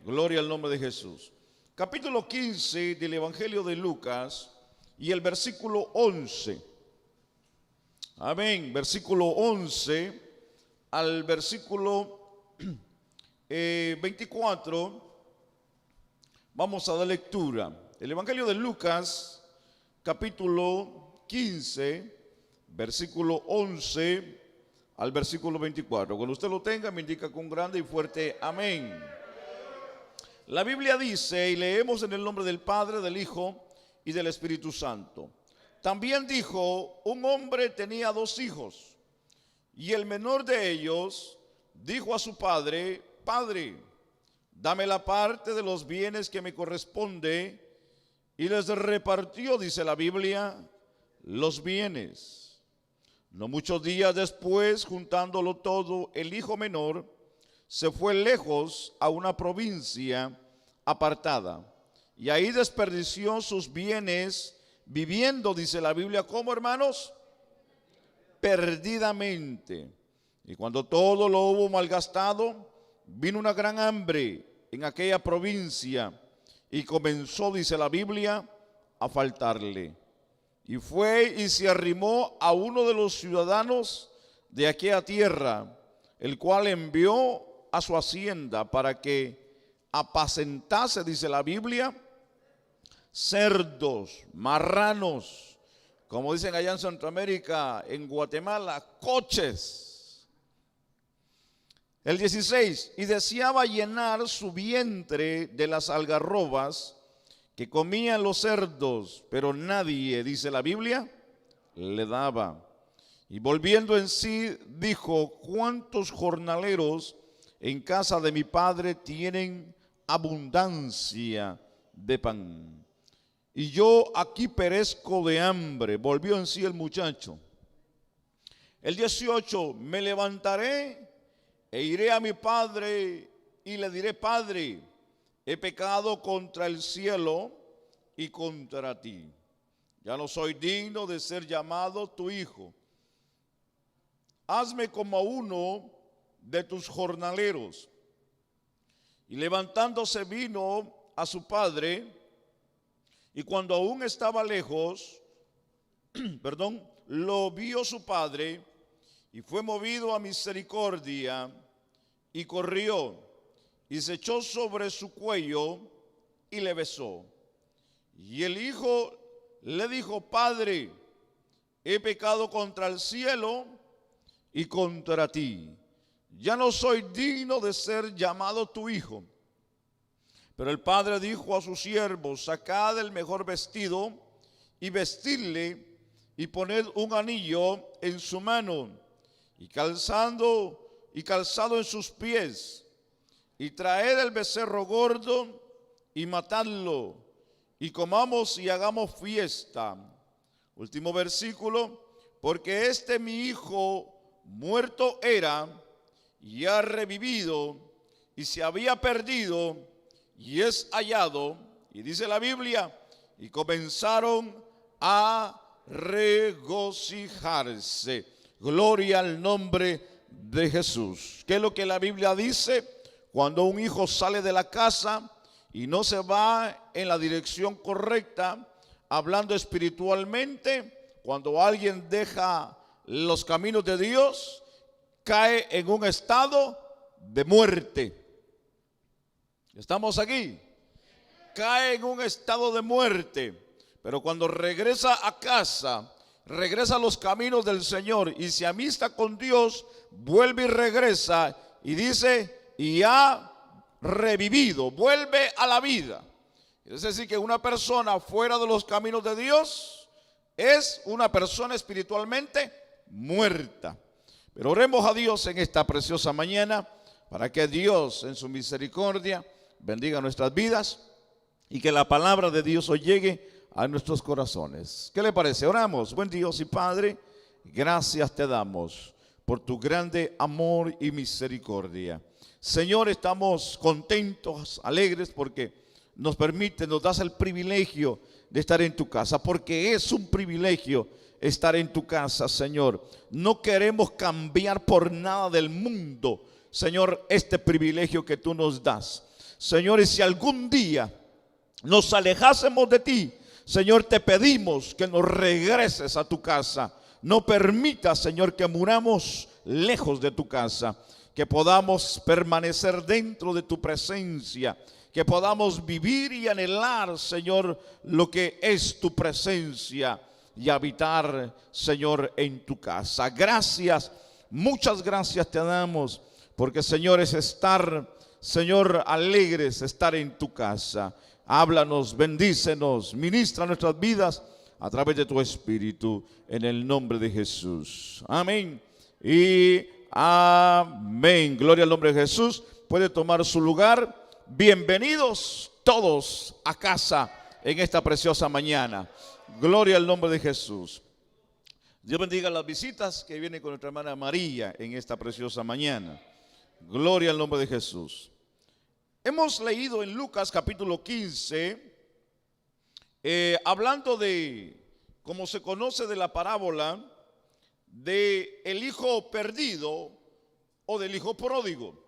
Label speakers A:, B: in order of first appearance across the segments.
A: Gloria al nombre de Jesús. Capítulo 15 del Evangelio de Lucas y el versículo 11. Amén. Versículo 11 al versículo 24. Vamos a dar lectura. El Evangelio de Lucas, capítulo 15, versículo 11 al versículo 24. Cuando usted lo tenga, me indica con grande y fuerte amén. La Biblia dice, y leemos en el nombre del Padre, del Hijo y del Espíritu Santo. También dijo, un hombre tenía 2 hijos, y el menor de ellos dijo a su padre, Padre, dame la parte de los bienes que me corresponde, y les repartió, dice la Biblia, los bienes. No muchos días después, juntándolo todo, el hijo menor se fue lejos a una provincia apartada, y ahí desperdició sus bienes viviendo, dice la Biblia, ¿cómo, hermanos? Perdidamente. Y cuando todo lo hubo malgastado, vino una gran hambre en aquella provincia y comenzó, dice la Biblia, a faltarle. Y fue y se arrimó a uno de los ciudadanos de aquella tierra, el cual envió a su hacienda para que apacentase, dice la Biblia, cerdos, marranos, como dicen allá en Centroamérica, en Guatemala, coches. El 16, y deseaba llenar su vientre de las algarrobas que comían los cerdos, pero nadie, dice la Biblia, le daba. Y volviendo en sí, dijo, ¿cuántos jornaleros en casa de mi padre tienen abundancia de pan? Y yo aquí perezco de hambre. Volvió en sí el muchacho. El 18, me levantaré e iré a mi padre y le diré, Padre, he pecado contra el cielo y contra ti. Ya no soy digno de ser llamado tu hijo. Hazme como a uno de tus jornaleros. Y levantándose vino a su padre, y cuando aún estaba lejos, lo vio su padre, y fue movido a misericordia, y corrió, y se echó sobre su cuello, y le besó. Y el hijo le dijo, Padre, he pecado contra el cielo y contra ti. Ya no soy digno de ser llamado tu hijo. Pero el padre dijo a sus siervos, sacad el mejor vestido y vestidle y poned un anillo en su mano y calzado en sus pies, y traed el becerro gordo y matadlo, y comamos y hagamos fiesta. Último versículo, porque este mi hijo muerto era y ha revivido, y se había perdido y es hallado. Y dice la Biblia, y comenzaron a regocijarse. Gloria al nombre de Jesús. ¿Qué es lo que la Biblia dice? Cuando un hijo sale de la casa y no se va en la dirección correcta, hablando espiritualmente, cuando alguien deja los caminos de Dios, cae en un estado de muerte. ¿Estamos aquí? Cae en un estado de muerte. Pero cuando regresa a casa, regresa a los caminos del Señor y se amista con Dios, vuelve y regresa y dice, y ha revivido, vuelve a la vida. Es decir, que una persona fuera de los caminos de Dios es una persona espiritualmente muerta. Pero oremos a Dios en esta preciosa mañana para que Dios en su misericordia bendiga nuestras vidas y que la palabra de Dios hoy llegue a nuestros corazones. ¿Qué le parece? Oramos. Buen Dios y Padre, gracias te damos por tu grande amor y misericordia. Señor, estamos contentos, alegres porque nos das el privilegio de estar en tu casa, porque es un privilegio estar en tu casa, Señor. No queremos cambiar por nada del mundo, Señor, este privilegio que tú nos das. Señor, y si algún día nos alejásemos de ti, Señor, te pedimos que nos regreses a tu casa. No permitas, Señor, que muramos lejos de tu casa, que podamos permanecer dentro de tu presencia, que podamos vivir y anhelar, Señor, lo que es tu presencia y habitar, Señor, en tu casa. Gracias, muchas gracias te damos, porque, Señor, es estar, Señor, alegres, estar en tu casa. Háblanos, bendícenos, ministra nuestras vidas a través de tu Espíritu, en el nombre de Jesús. Amén y amén. Gloria al nombre de Jesús. Puede tomar su lugar. Bienvenidos todos a casa en esta preciosa mañana. Gloria al nombre de Jesús. Dios bendiga las visitas que vienen con nuestra hermana María en esta preciosa mañana. Gloria al nombre de Jesús. Hemos leído en Lucas capítulo 15, hablando de, como se conoce, de la parábola de el hijo perdido o del hijo pródigo.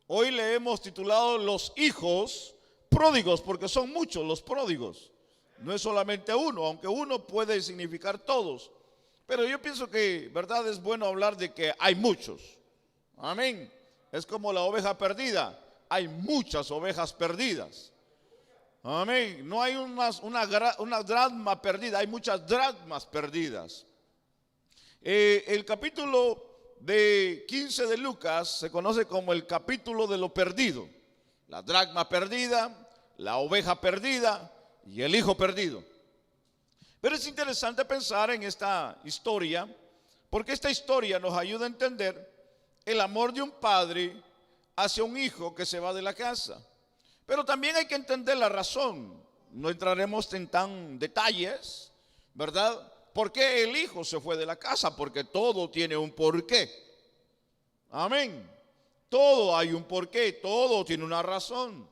A: Hoy le hemos titulado los hijos pródigos, porque son muchos los pródigos. No es solamente uno, aunque uno puede significar todos. Pero yo pienso que, verdad, es bueno hablar de que hay muchos. Amén. Es como la oveja perdida. Hay muchas ovejas perdidas. Amén. No hay una dracma perdida, hay muchas dracmas perdidas. El capítulo de 15 de Lucas se conoce como el capítulo de lo perdido. La dracma perdida, la oveja perdida y el hijo perdido. Pero es interesante pensar en esta historia, porque esta historia nos ayuda a entender el amor de un padre hacia un hijo que se va de la casa. Pero también hay que entender la razón. No entraremos en tan detalles, ¿verdad? ¿Por qué el hijo se fue de la casa? Porque todo tiene un porqué. Amén. Todo hay un porqué, todo tiene una razón.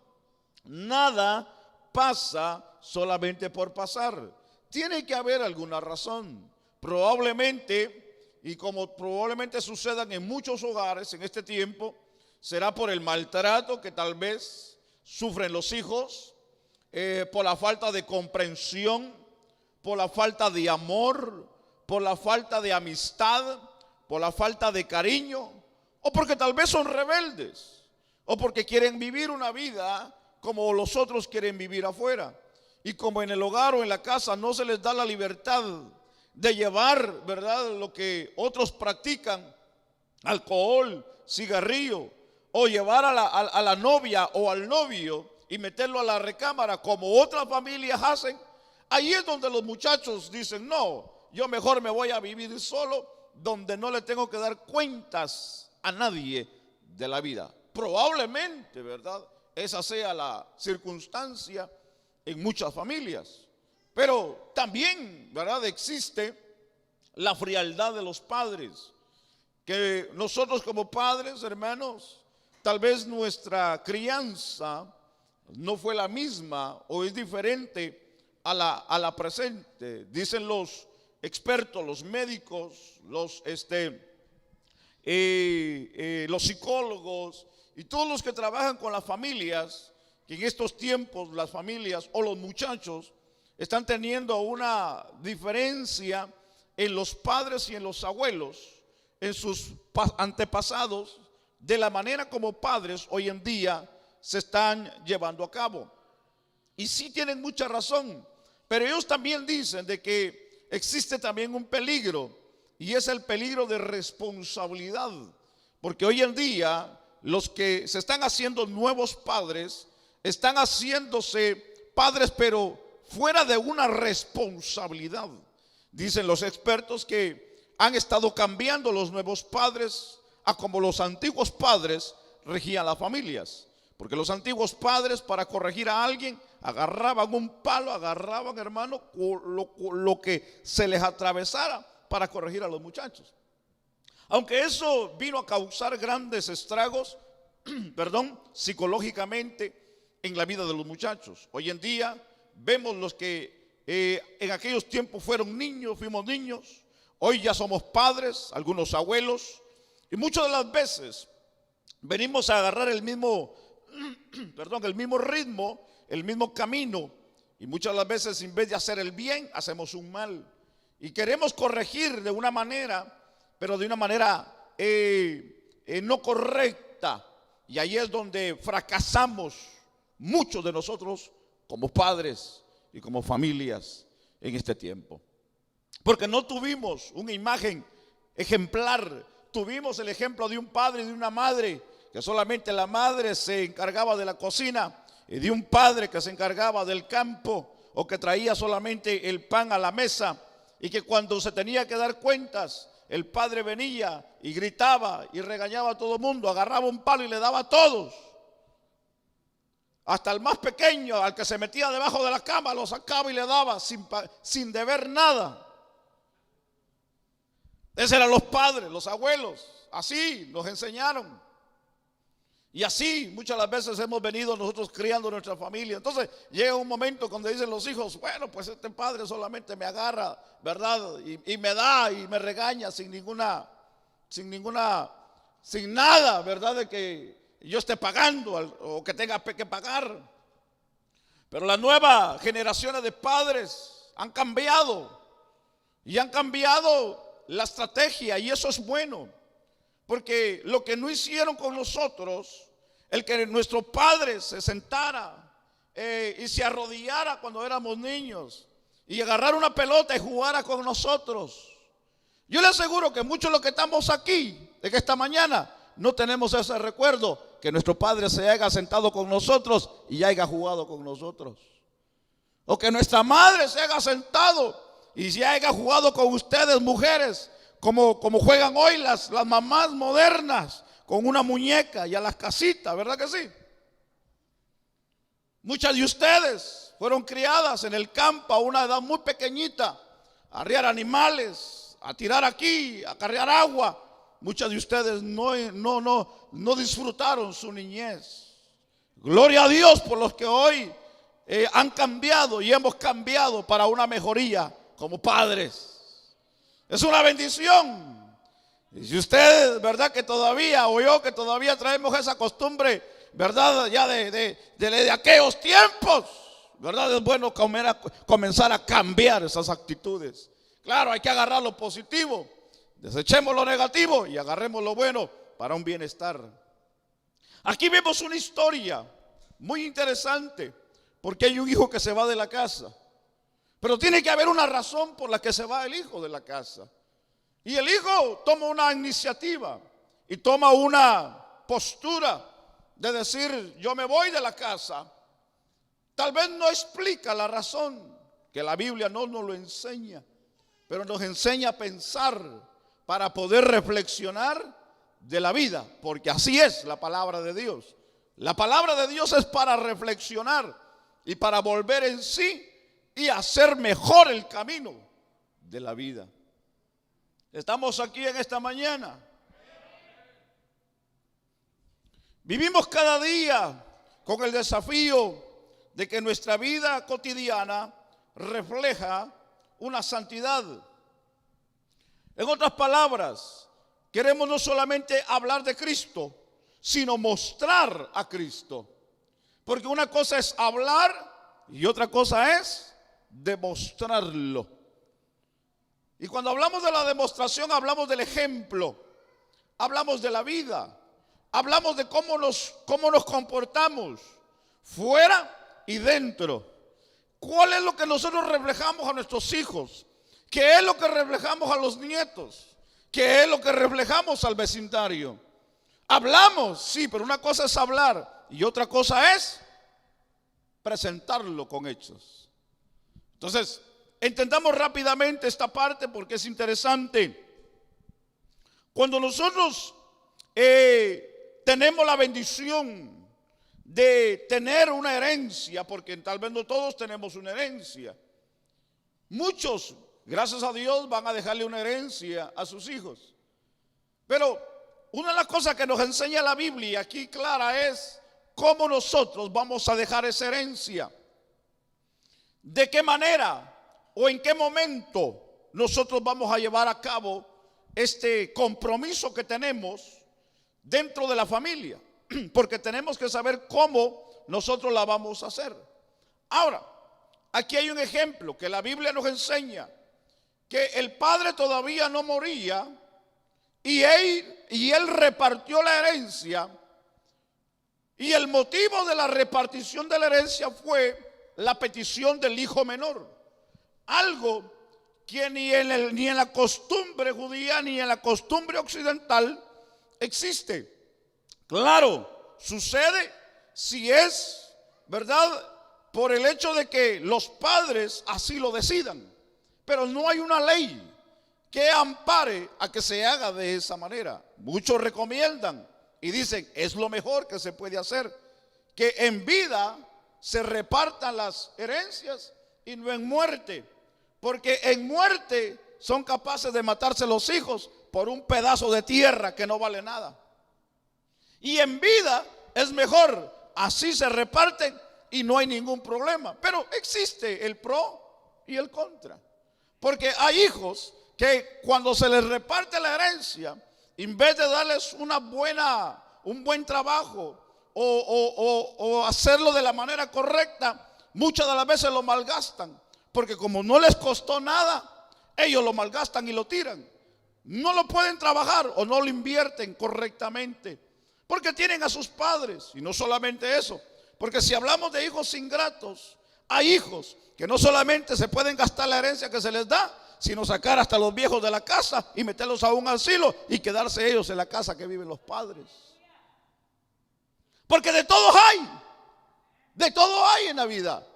A: Nada pasa solamente por pasar. Tiene que haber alguna razón. Probablemente, y como probablemente sucedan en muchos hogares en este tiempo, será por el maltrato que tal vez sufren los hijos, por la falta de comprensión, por la falta de amor, por la falta de amistad, por la falta de cariño, o porque tal vez son rebeldes, o porque quieren vivir una vida como los otros quieren vivir afuera. Y como en el hogar o en la casa no se les da la libertad de llevar, ¿verdad?, lo que otros practican, alcohol, cigarrillo, o llevar a la novia o al novio y meterlo a la recámara como otras familias hacen, ahí es donde los muchachos dicen, no, yo mejor me voy a vivir solo, donde no le tengo que dar cuentas a nadie de la vida. Probablemente, ¿verdad?, esa sea la circunstancia en muchas familias. Pero también, ¿verdad?, existe la frialdad de los padres, que nosotros como padres, hermanos, tal vez nuestra crianza no fue la misma o es diferente a la presente. Dicen los expertos, los médicos, los psicólogos y todos los que trabajan con las familias, que en estos tiempos las familias o los muchachos están teniendo una diferencia en los padres y en los abuelos, en sus antepasados, de la manera como padres hoy en día se están llevando a cabo. Y sí tienen mucha razón, pero ellos también dicen de que existe también un peligro, y es el peligro de responsabilidad, porque hoy en día los que se están haciendo nuevos padres están haciéndose padres, pero fuera de una responsabilidad. Dicen los expertos que han estado cambiando los nuevos padres a como los antiguos padres regían las familias. Porque los antiguos padres, para corregir a alguien, agarraban un palo, agarraban, hermano, lo que se les atravesara para corregir a los muchachos. Aunque eso vino a causar grandes estragos, psicológicamente en la vida de los muchachos. Hoy en día vemos los que en aquellos tiempos fueron niños, fuimos niños, hoy ya somos padres, algunos abuelos, y muchas de las veces venimos a agarrar el mismo perdón, el mismo ritmo, el mismo camino. Y muchas de las veces, en vez de hacer el bien, hacemos un mal. Y queremos corregir de una manera, pero de una manera no correcta. Y ahí es donde fracasamos muchos de nosotros como padres y como familias en este tiempo. Porque no tuvimos una imagen ejemplar. Tuvimos el ejemplo de un padre y de una madre, que solamente la madre se encargaba de la cocina, y de un padre que se encargaba del campo, o que traía solamente el pan a la mesa, y que cuando se tenía que dar cuentas, el padre venía y gritaba y regañaba a todo el mundo, agarraba un palo y le daba a todos. Hasta el más pequeño, al que se metía debajo de la cama, lo sacaba y le daba sin deber nada. Esos eran los padres, los abuelos. Así nos enseñaron. Y así muchas las veces hemos venido nosotros criando nuestra familia. Entonces llega un momento cuando dicen los hijos, bueno, pues este padre solamente me agarra, ¿verdad? Y me da y me regaña sin nada, ¿verdad? De que yo esté pagando o que tenga que pagar. Pero las nuevas generaciones de padres han cambiado. Y han cambiado la estrategia, y eso es bueno. Porque lo que no hicieron con nosotros, el que nuestro padre se sentara y se arrodillara cuando éramos niños y agarrara una pelota y jugara con nosotros. Yo le aseguro que muchos de los que estamos aquí en esta mañana no tenemos ese recuerdo, que nuestro padre se haya sentado con nosotros y haya jugado con nosotros. O que nuestra madre se haya sentado y se haya jugado con ustedes, mujeres, como juegan hoy las mamás modernas, con una muñeca y a las casitas, ¿verdad que sí? Muchas de ustedes fueron criadas en el campo a una edad muy pequeñita, a arriar animales, a tirar aquí, a cargar agua. Muchas de ustedes no disfrutaron su niñez. Gloria a Dios por los que hoy han cambiado y hemos cambiado para una mejoría como padres. Es una bendición. Y si usted, verdad que todavía, o yo que todavía traemos esa costumbre, verdad, ya de aquellos tiempos, verdad, es bueno comenzar a cambiar esas actitudes. Claro, hay que agarrar lo positivo, desechemos lo negativo y agarremos lo bueno para un bienestar. Aquí vemos una historia muy interesante, porque hay un hijo que se va de la casa. Pero tiene que haber una razón por la que se va el hijo de la casa. Y el hijo toma una iniciativa y toma una postura de decir, yo me voy de la casa. Tal vez no explica la razón, que la Biblia no nos lo enseña, pero nos enseña a pensar para poder reflexionar de la vida, porque así es la palabra de Dios. La palabra de Dios es para reflexionar y para volver en sí y hacer mejor el camino de la vida. Estamos aquí en esta mañana. Vivimos cada día con el desafío de que nuestra vida cotidiana refleja una santidad. En otras palabras, queremos no solamente hablar de Cristo, sino mostrar a Cristo. Porque una cosa es hablar y otra cosa es demostrarlo. Y cuando hablamos de la demostración, hablamos del ejemplo, hablamos de la vida, hablamos de cómo nos comportamos fuera y dentro. ¿Cuál es lo que nosotros reflejamos a nuestros hijos? ¿Qué es lo que reflejamos a los nietos? ¿Qué es lo que reflejamos al vecindario? Hablamos, sí, pero una cosa es hablar y otra cosa es presentarlo con hechos. Entonces, entendamos rápidamente esta parte porque es interesante. Cuando nosotros tenemos la bendición de tener una herencia, porque tal vez no todos tenemos una herencia, muchos, gracias a Dios, van a dejarle una herencia a sus hijos. Pero una de las cosas que nos enseña la Biblia aquí clara es cómo nosotros vamos a dejar esa herencia. ¿De qué manera o en qué momento nosotros vamos a llevar a cabo este compromiso que tenemos dentro de la familia? porque tenemos que saber cómo nosotros la vamos a hacer. Ahora, aquí hay un ejemplo que la Biblia nos enseña, que el padre todavía no moría y él repartió la herencia, y el motivo de la repartición de la herencia fue la petición del hijo menor, algo que ni en la costumbre judía ni en la costumbre occidental existe. Claro, sucede si es, ¿verdad?, por el hecho de que los padres así lo decidan, pero no hay una ley que ampare a que se haga de esa manera. Muchos recomiendan y dicen, es lo mejor que se puede hacer, que en vida se repartan las herencias y no en muerte, porque en muerte son capaces de matarse los hijos por un pedazo de tierra que no vale nada. Y en vida es mejor, así se reparten y no hay ningún problema. Pero existe el pro y el contra, porque hay hijos que cuando se les reparte la herencia, en vez de darles un buen trabajo o hacerlo de la manera correcta, muchas de las veces lo malgastan, porque como no les costó nada, ellos lo malgastan y lo tiran. No lo pueden trabajar o no lo invierten correctamente, porque tienen a sus padres. Y no solamente eso, porque si hablamos de hijos ingratos, hay hijos que no solamente se pueden gastar la herencia que se les da, sino sacar hasta los viejos de la casa y meterlos a un asilo y quedarse ellos en la casa que viven los padres. Porque de todo hay en la vida.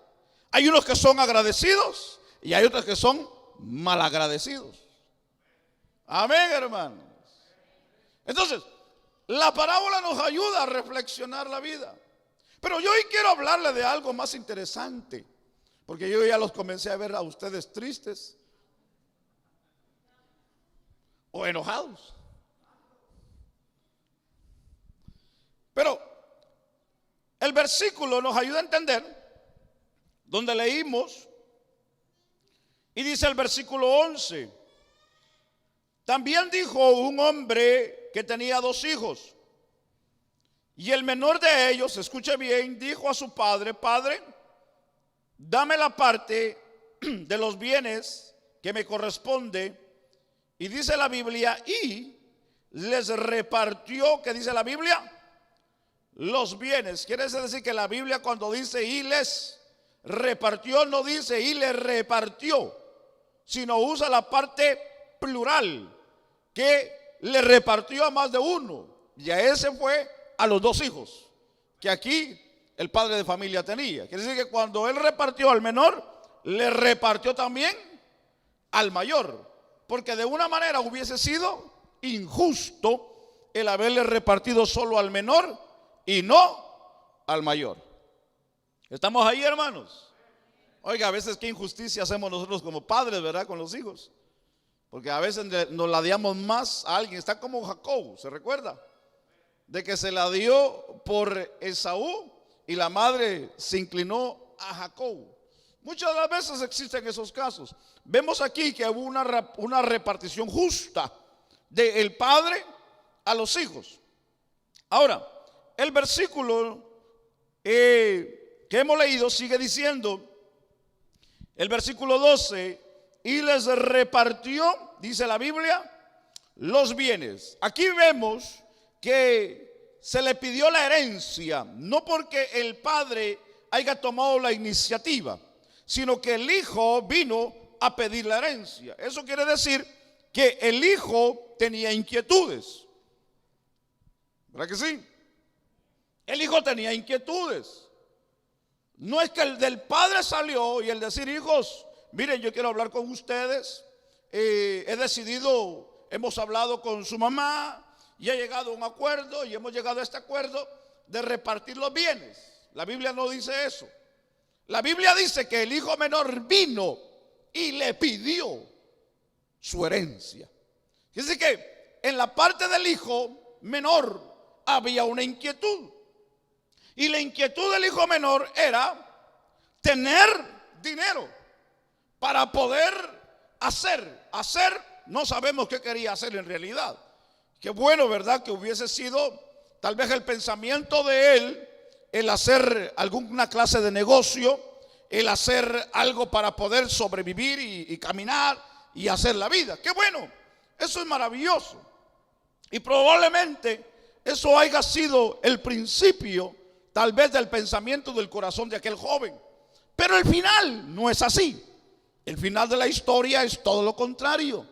A: Hay unos que son agradecidos y hay otros que son malagradecidos. Amén, hermanos. Entonces, la parábola nos ayuda a reflexionar la vida. Pero yo hoy quiero hablarle de algo más interesante, porque yo ya los comencé a ver a ustedes tristes o enojados. Pero el versículo nos ayuda a entender, donde leímos, y dice el versículo 11: también dijo un hombre que tenía 2 hijos, y el menor de ellos, escuche bien, dijo a su padre: Padre, dame la parte de los bienes que me corresponde. Y dice la Biblia, y les repartió, ¿qué dice la Biblia? Los bienes. Quiere decir que la Biblia, cuando dice y les repartió, no dice y les repartió, sino usa la parte plural, que le repartió a más de uno. Y a ese fue a los 2 hijos que aquí el padre de familia tenía. Quiere decir que cuando él repartió al menor, le repartió también al mayor, porque de una manera hubiese sido injusto el haberle repartido solo al menor y no al mayor. ¿Estamos ahí, hermanos? Oiga, a veces qué injusticia hacemos nosotros como padres, ¿verdad? Con los hijos, porque a veces nos ladeamos más a alguien. Está como Jacob, ¿se recuerda? De que se la dio por Esaú y la madre se inclinó a Jacob. Muchas de las veces existen esos casos. Vemos aquí que hubo una repartición justa del padre a los hijos. Ahora, el versículo que hemos leído sigue diciendo, el versículo 12, y les repartió, dice la Biblia, los bienes. Aquí vemos que se le pidió la herencia, no porque el padre haya tomado la iniciativa, sino que el hijo vino a pedir la herencia. Eso quiere decir que el hijo tenía inquietudes, ¿verdad que sí? El hijo tenía inquietudes. No es que el del padre salió y el decir: hijos, miren, yo quiero hablar con ustedes, he decidido, hemos hablado con su mamá y ha llegado a un acuerdo, y hemos llegado a este acuerdo de repartir los bienes. La Biblia no dice eso. La Biblia dice que el hijo menor vino y le pidió su herencia. Quiere decir que en la parte del hijo menor había una inquietud. Y la inquietud del hijo menor era tener dinero para poder hacer, no sabemos qué quería hacer en realidad. Qué bueno, ¿verdad? Que hubiese sido tal vez el pensamiento de él, el hacer alguna clase de negocio, el hacer algo para poder sobrevivir y caminar y hacer la vida. ¡Qué bueno! Eso es maravilloso. Y probablemente eso haya sido el principio, tal vez, del pensamiento del corazón de aquel joven. Pero el final no es así. El final de la historia es todo lo contrario.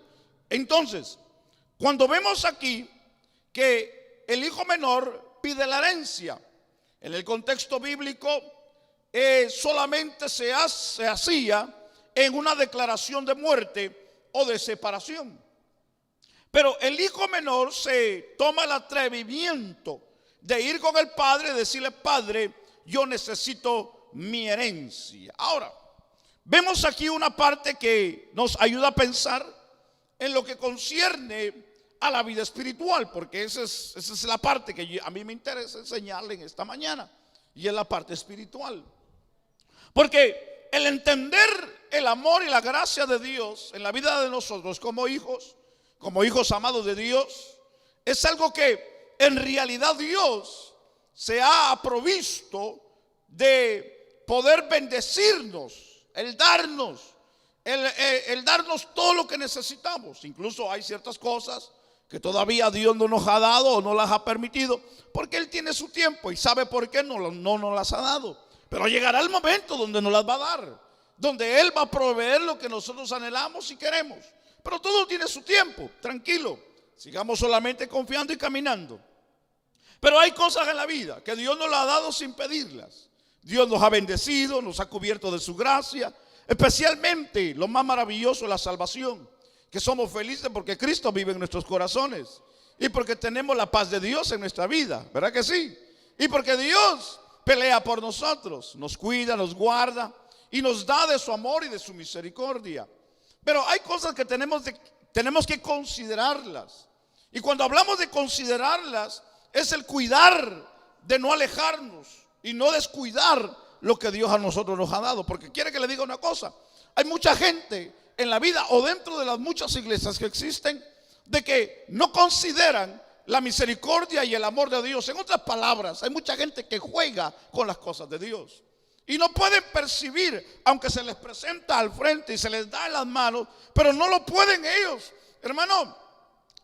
A: Entonces, cuando vemos aquí que el hijo menor pide la herencia, en el contexto bíblico solamente se hacía en una declaración de muerte o de separación. Pero el hijo menor se toma el atrevimiento de ir con el padre y decirle: padre, yo necesito mi herencia. Ahora, vemos aquí una parte que nos ayuda a pensar en lo que concierne a la vida espiritual, porque esa es la parte que a mí me interesa enseñarle en esta mañana, y es la parte espiritual. Porque el entender el amor y la gracia de Dios en la vida de nosotros como hijos amados de Dios, es algo que en realidad Dios se ha provisto de poder bendecirnos, el darnos todo lo que necesitamos. Incluso hay ciertas cosas que todavía Dios no nos ha dado o no las ha permitido, porque Él tiene su tiempo y sabe por qué no nos las ha dado. Pero llegará el momento donde nos las va a dar, donde Él va a proveer lo que nosotros anhelamos y queremos. Pero todo tiene su tiempo, tranquilo, sigamos solamente confiando y caminando. Pero hay cosas en la vida que Dios nos las ha dado sin pedirlas. Dios nos ha bendecido, nos ha cubierto de su gracia. Especialmente lo más maravilloso es la salvación, que somos felices porque Cristo vive en nuestros corazones y porque tenemos la paz de Dios en nuestra vida, ¿verdad que sí? Y porque Dios pelea por nosotros, nos cuida, nos guarda y nos da de su amor y de su misericordia. Pero hay cosas que tenemos que considerarlas. Y cuando hablamos de considerarlas, es el cuidar de no alejarnos y no descuidar lo que Dios a nosotros nos ha dado. Porque quiere que le diga una cosa: hay mucha gente en la vida o dentro de las muchas iglesias que existen, de que no consideran la misericordia y el amor de Dios. En otras palabras, hay mucha gente que juega con las cosas de Dios y no pueden percibir, aunque se les presenta al frente y se les da en las manos, pero no lo pueden ellos, hermano,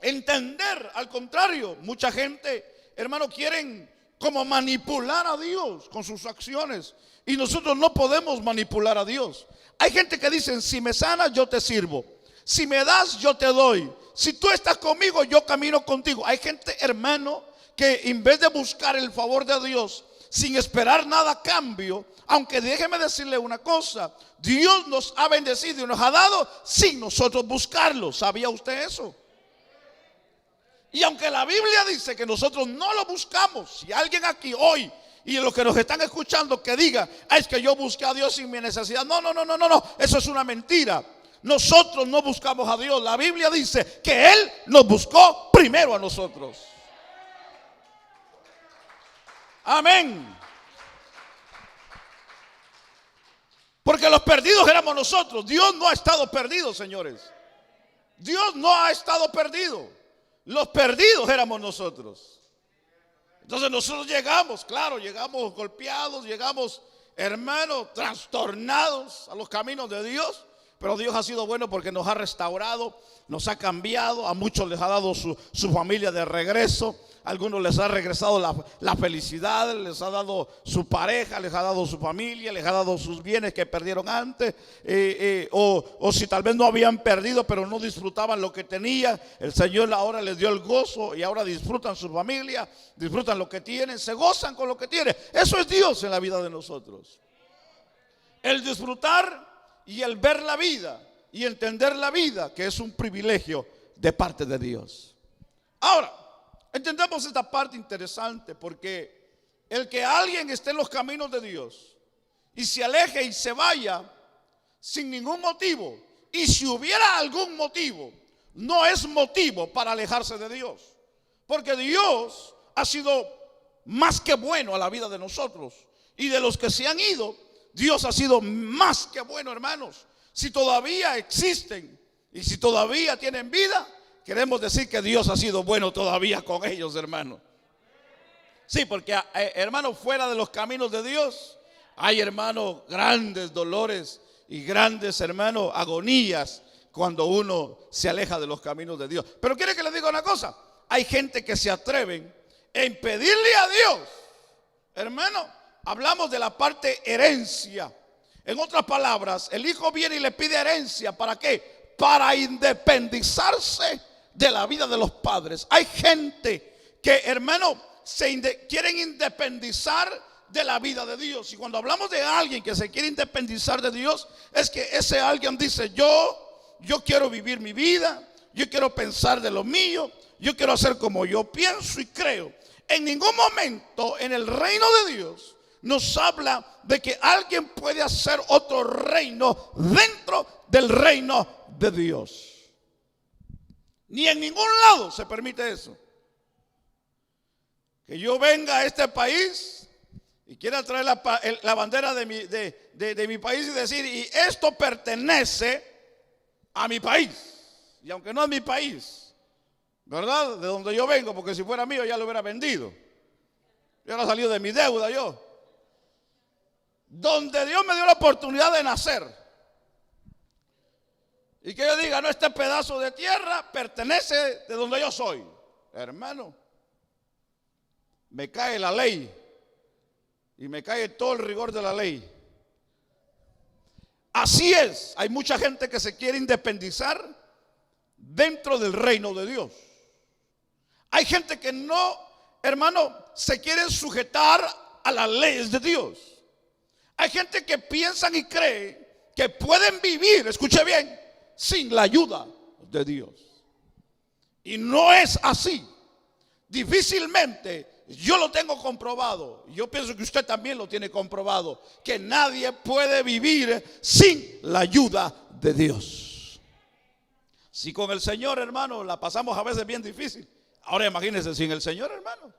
A: entender. Al contrario, mucha gente, hermano, quieren como manipular a Dios con sus acciones, y nosotros no podemos manipular a Dios. Hay gente que dice: si me sanas, yo te sirvo; si me das, yo te doy; si tú estás conmigo, yo camino contigo. Hay gente, hermano, que en vez de buscar el favor de Dios sin esperar nada a cambio, aunque déjeme decirle una cosa: Dios nos ha bendecido y nos ha dado sin nosotros buscarlo. ¿Sabía usted eso? Y aunque la Biblia dice que nosotros no lo buscamos, si alguien aquí hoy y los que nos están escuchando que diga: es que yo busqué a Dios sin mi necesidad, no, eso es una mentira. Nosotros no buscamos a Dios. La Biblia dice que Él nos buscó primero a nosotros. Amén. Porque los perdidos éramos nosotros. Dios no ha estado perdido, señores. Dios no ha estado perdido. Los perdidos éramos nosotros. Entonces nosotros llegamos, claro, llegamos golpeados, llegamos, hermanos, trastornados a los caminos de Dios. Pero Dios ha sido bueno porque nos ha restaurado, nos ha cambiado. A muchos les ha dado su familia de regreso. A algunos les ha regresado la felicidad, les ha dado su pareja, les ha dado su familia, les ha dado sus bienes que perdieron antes. O si tal vez no habían perdido, pero no disfrutaban lo que tenían, el Señor ahora les dio el gozo y ahora disfrutan su familia, disfrutan lo que tienen, se gozan con lo que tienen. Eso es Dios en la vida de nosotros. El disfrutar y el ver la vida y entender la vida, que es un privilegio de parte de Dios. Ahora, entendemos esta parte interesante, porque el que alguien esté en los caminos de Dios y se aleje y se vaya sin ningún motivo, y si hubiera algún motivo, no es motivo para alejarse de Dios, porque Dios ha sido más que bueno a la vida de nosotros, y de los que se han ido, Dios ha sido más que bueno, hermanos. Si todavía existen y si todavía tienen vida, queremos decir que Dios ha sido bueno todavía con ellos, hermanos. Sí, porque hermano, fuera de los caminos de Dios hay, hermano, grandes dolores y grandes, hermano, agonías cuando uno se aleja de los caminos de Dios. Pero quiere que le diga una cosa: hay gente que se atreven en pedirle a Dios. Hermano, hablamos de la parte herencia. En otras palabras, el hijo viene y le pide herencia. ¿Para qué? Para independizarse de la vida de los padres. Hay gente que, hermano, quieren independizar de la vida de Dios. Y cuando hablamos de alguien que se quiere independizar de Dios, es que ese alguien dice: yo quiero vivir mi vida, yo quiero pensar de lo mío, yo quiero hacer como yo pienso y creo. En ningún momento en el reino de Dios nos habla de que alguien puede hacer otro reino dentro del reino de Dios. Ni en ningún lado se permite eso. Que yo venga a este país y quiera traer la bandera de mi país y decir: y esto pertenece a mi país. Y aunque no es mi país, ¿verdad? De donde yo vengo, porque si fuera mío ya lo hubiera vendido. Yo no he salido de mi deuda yo. Donde Dios me dio la oportunidad de nacer. Y que yo diga: no, este pedazo de tierra pertenece de donde yo soy. Hermano, me cae la ley. Y me cae todo el rigor de la ley. Así es, hay mucha gente que se quiere independizar dentro del reino de Dios. Hay gente que no, hermano, se quieren sujetar a las leyes de Dios. Hay gente que piensan y cree que pueden vivir, escuche bien, sin la ayuda de Dios. Y no es así. Difícilmente, yo lo tengo comprobado. Yo pienso que usted también lo tiene comprobado, que nadie puede vivir sin la ayuda de Dios. Si con el Señor, hermano, la pasamos a veces bien difícil, ahora imagínense sin el Señor, hermano.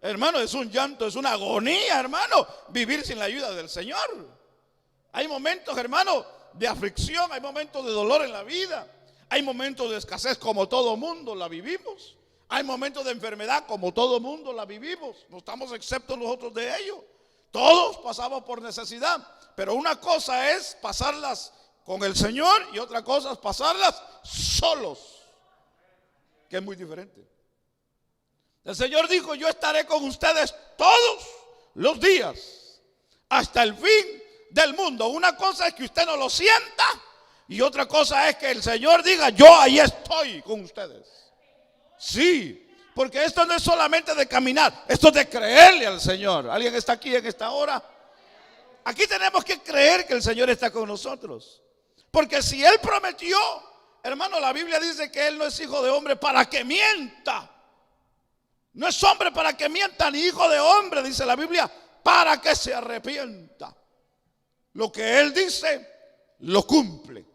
A: Hermano, es un llanto, es una agonía, hermano, vivir sin la ayuda del Señor. Hay momentos, hermano, de aflicción, hay momentos de dolor en la vida, hay momentos de escasez como todo mundo la vivimos. Hay momentos de enfermedad como todo mundo la vivimos. No estamos exceptos nosotros de ello. Todos pasamos por necesidad. Pero una cosa es pasarlas con el Señor y otra cosa es pasarlas solos, que es muy diferente. El Señor dijo: yo estaré con ustedes todos los días hasta el fin del mundo. Una cosa es que usted no lo sienta y otra cosa es que el Señor diga: yo ahí estoy con ustedes. Sí, porque esto no es solamente de caminar, esto es de creerle al Señor. ¿Alguien está aquí en esta hora? Aquí tenemos que creer que el Señor está con nosotros. Porque si Él prometió, hermano, la Biblia dice que Él no es hijo de hombre para que mienta. No es hombre para que mienta, ni hijo de hombre, dice la Biblia, para que se arrepienta. Lo que Él dice, lo cumple.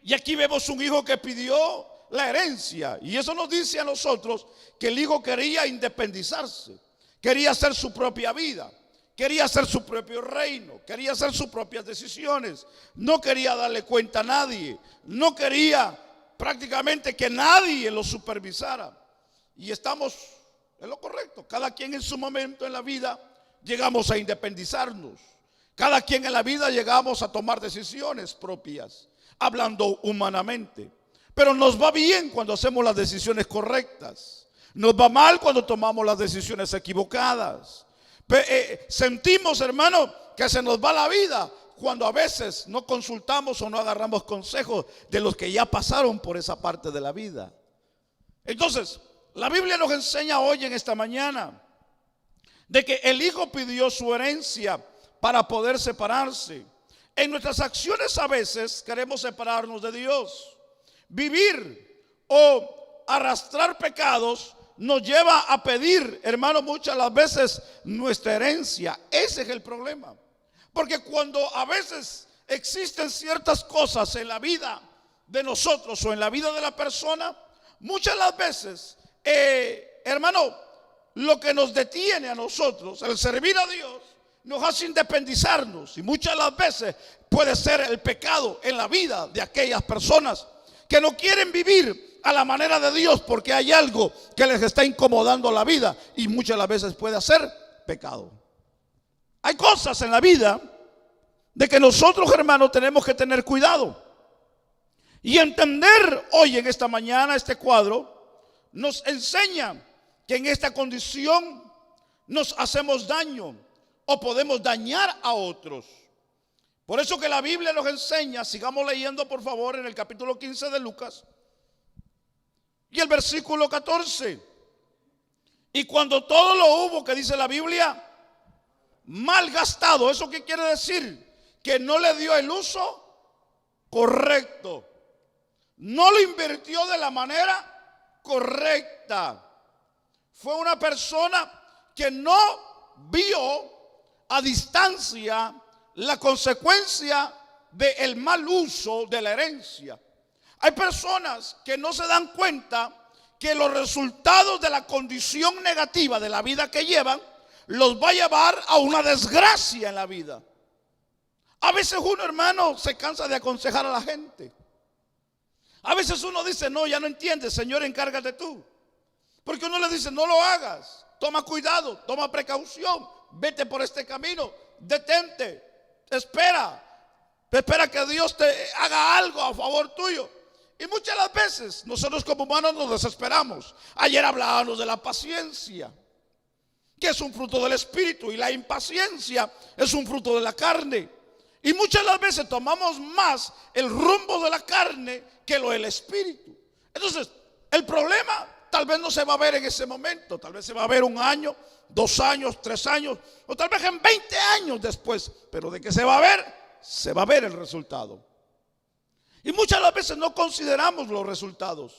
A: Y aquí vemos un hijo que pidió la herencia, y eso nos dice a nosotros que el hijo quería independizarse, quería hacer su propia vida, quería hacer su propio reino, quería hacer sus propias decisiones, no quería darle cuenta a nadie, no quería prácticamente que nadie lo supervisara. Y estamos en lo correcto. Cada quien en su momento en la vida llegamos a independizarnos. Cada quien en la vida llegamos a tomar decisiones propias, hablando humanamente. Pero nos va bien cuando hacemos las decisiones correctas. Nos va mal cuando tomamos las decisiones equivocadas. Sentimos, hermano, que se nos va la vida cuando a veces no consultamos o no agarramos consejos de los que ya pasaron por esa parte de la vida. Entonces, la Biblia nos enseña hoy en esta mañana de que el hijo pidió su herencia para poder separarse. En nuestras acciones a veces queremos separarnos de Dios. Vivir o arrastrar pecados nos lleva a pedir, hermano, muchas las veces nuestra herencia. Ese es el problema. Porque cuando a veces existen ciertas cosas en la vida de nosotros o en la vida de la persona, muchas las veces, hermano, lo que nos detiene a nosotros, el servir a Dios, nos hace independizarnos. Y muchas las veces puede ser el pecado en la vida de aquellas personas que no quieren vivir a la manera de Dios porque hay algo que les está incomodando la vida y muchas de las veces puede ser pecado. Hay cosas en la vida de que nosotros, hermanos, tenemos que tener cuidado y entender. Hoy en esta mañana este cuadro nos enseña que en esta condición nos hacemos daño o podemos dañar a otros. Por eso que la Biblia nos enseña, sigamos leyendo por favor en el capítulo 15 de Lucas y el versículo 14. Y cuando todo lo hubo, que dice la Biblia, malgastado. ¿Eso qué quiere decir? Que no le dio el uso correcto, no lo invirtió de la manera correcta. Fue una persona que no vio a distancia la consecuencia del mal uso de la herencia. Hay personas que no se dan cuenta que los resultados de la condición negativa de la vida que llevan los va a llevar a una desgracia en la vida. A veces uno, hermano, se cansa de aconsejar a la gente. A veces uno dice, no, ya no entiendes, Señor, encárgate tú. Porque uno le dice, no lo hagas, toma cuidado, toma precaución, vete por este camino, detente, espera que Dios te haga algo a favor tuyo. Y muchas de las veces nosotros como humanos nos desesperamos. Ayer hablábamos de la paciencia, que es un fruto del espíritu, y la impaciencia es un fruto de la carne. Y muchas de las veces tomamos más el rumbo de la carne que lo del espíritu. Entonces, el problema tal vez no se va a ver en ese momento, tal vez se va a ver 1 año, 2 años, 3 años, o tal vez en 20 años después. Pero de que se va a ver el resultado. Y muchas de las veces no consideramos los resultados,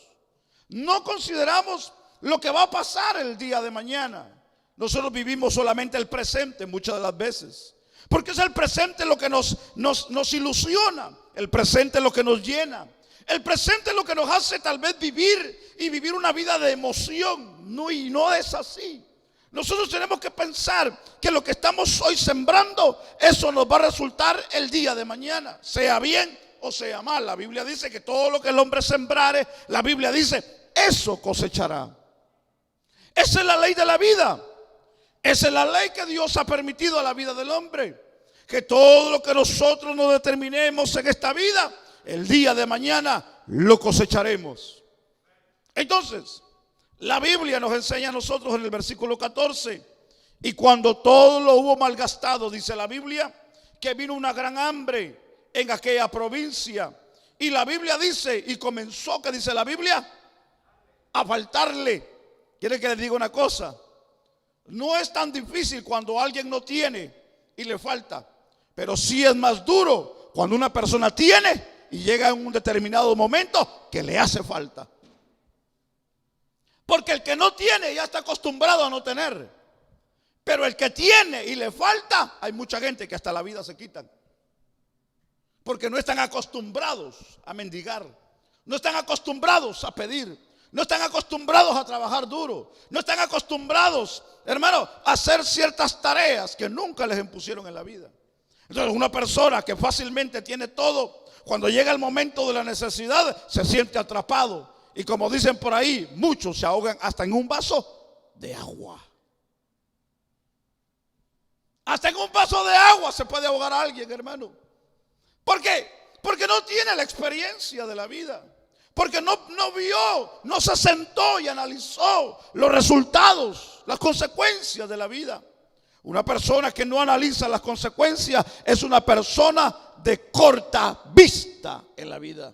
A: no consideramos lo que va a pasar el día de mañana. Nosotros vivimos solamente el presente muchas de las veces, porque es el presente lo que nos ilusiona, el presente es lo que nos llena, el presente es lo que nos hace tal vez vivir una vida de emoción. No, y no es así. Nosotros tenemos que pensar que lo que estamos hoy sembrando, eso nos va a resultar el día de mañana, sea bien o sea mal. La Biblia dice que todo lo que el hombre sembrare, la Biblia dice, eso cosechará. Esa es la ley de la vida. Esa es la ley que Dios ha permitido a la vida del hombre. Que todo lo que nosotros nos determinemos en esta vida, el día de mañana lo cosecharemos. Entonces, la Biblia nos enseña a nosotros en el versículo 14. Y cuando todo lo hubo malgastado, dice la Biblia, que vino una gran hambre en aquella provincia. Y la Biblia dice, y comenzó, que dice la Biblia, a faltarle. ¿Quiere que les diga una cosa? No es tan difícil cuando alguien no tiene y le falta, pero sí es más duro cuando una persona tiene y llega en un determinado momento que le hace falta. Porque el que no tiene ya está acostumbrado a no tener, pero el que tiene y le falta, hay mucha gente que hasta la vida se quitan, porque no están acostumbrados a mendigar, no están acostumbrados a pedir, no están acostumbrados a trabajar duro, no están acostumbrados, hermano, a hacer ciertas tareas que nunca les impusieron en la vida. Entonces, una persona que fácilmente tiene todo, cuando llega el momento de la necesidad, se siente atrapado. Y como dicen por ahí, muchos se ahogan hasta en un vaso de agua. Hasta en un vaso de agua se puede ahogar a alguien, hermano. ¿Por qué? Porque no tiene la experiencia de la vida. Porque no vio, no se sentó y analizó los resultados, las consecuencias de la vida. Una persona que no analiza las consecuencias es una persona de corta vista en la vida.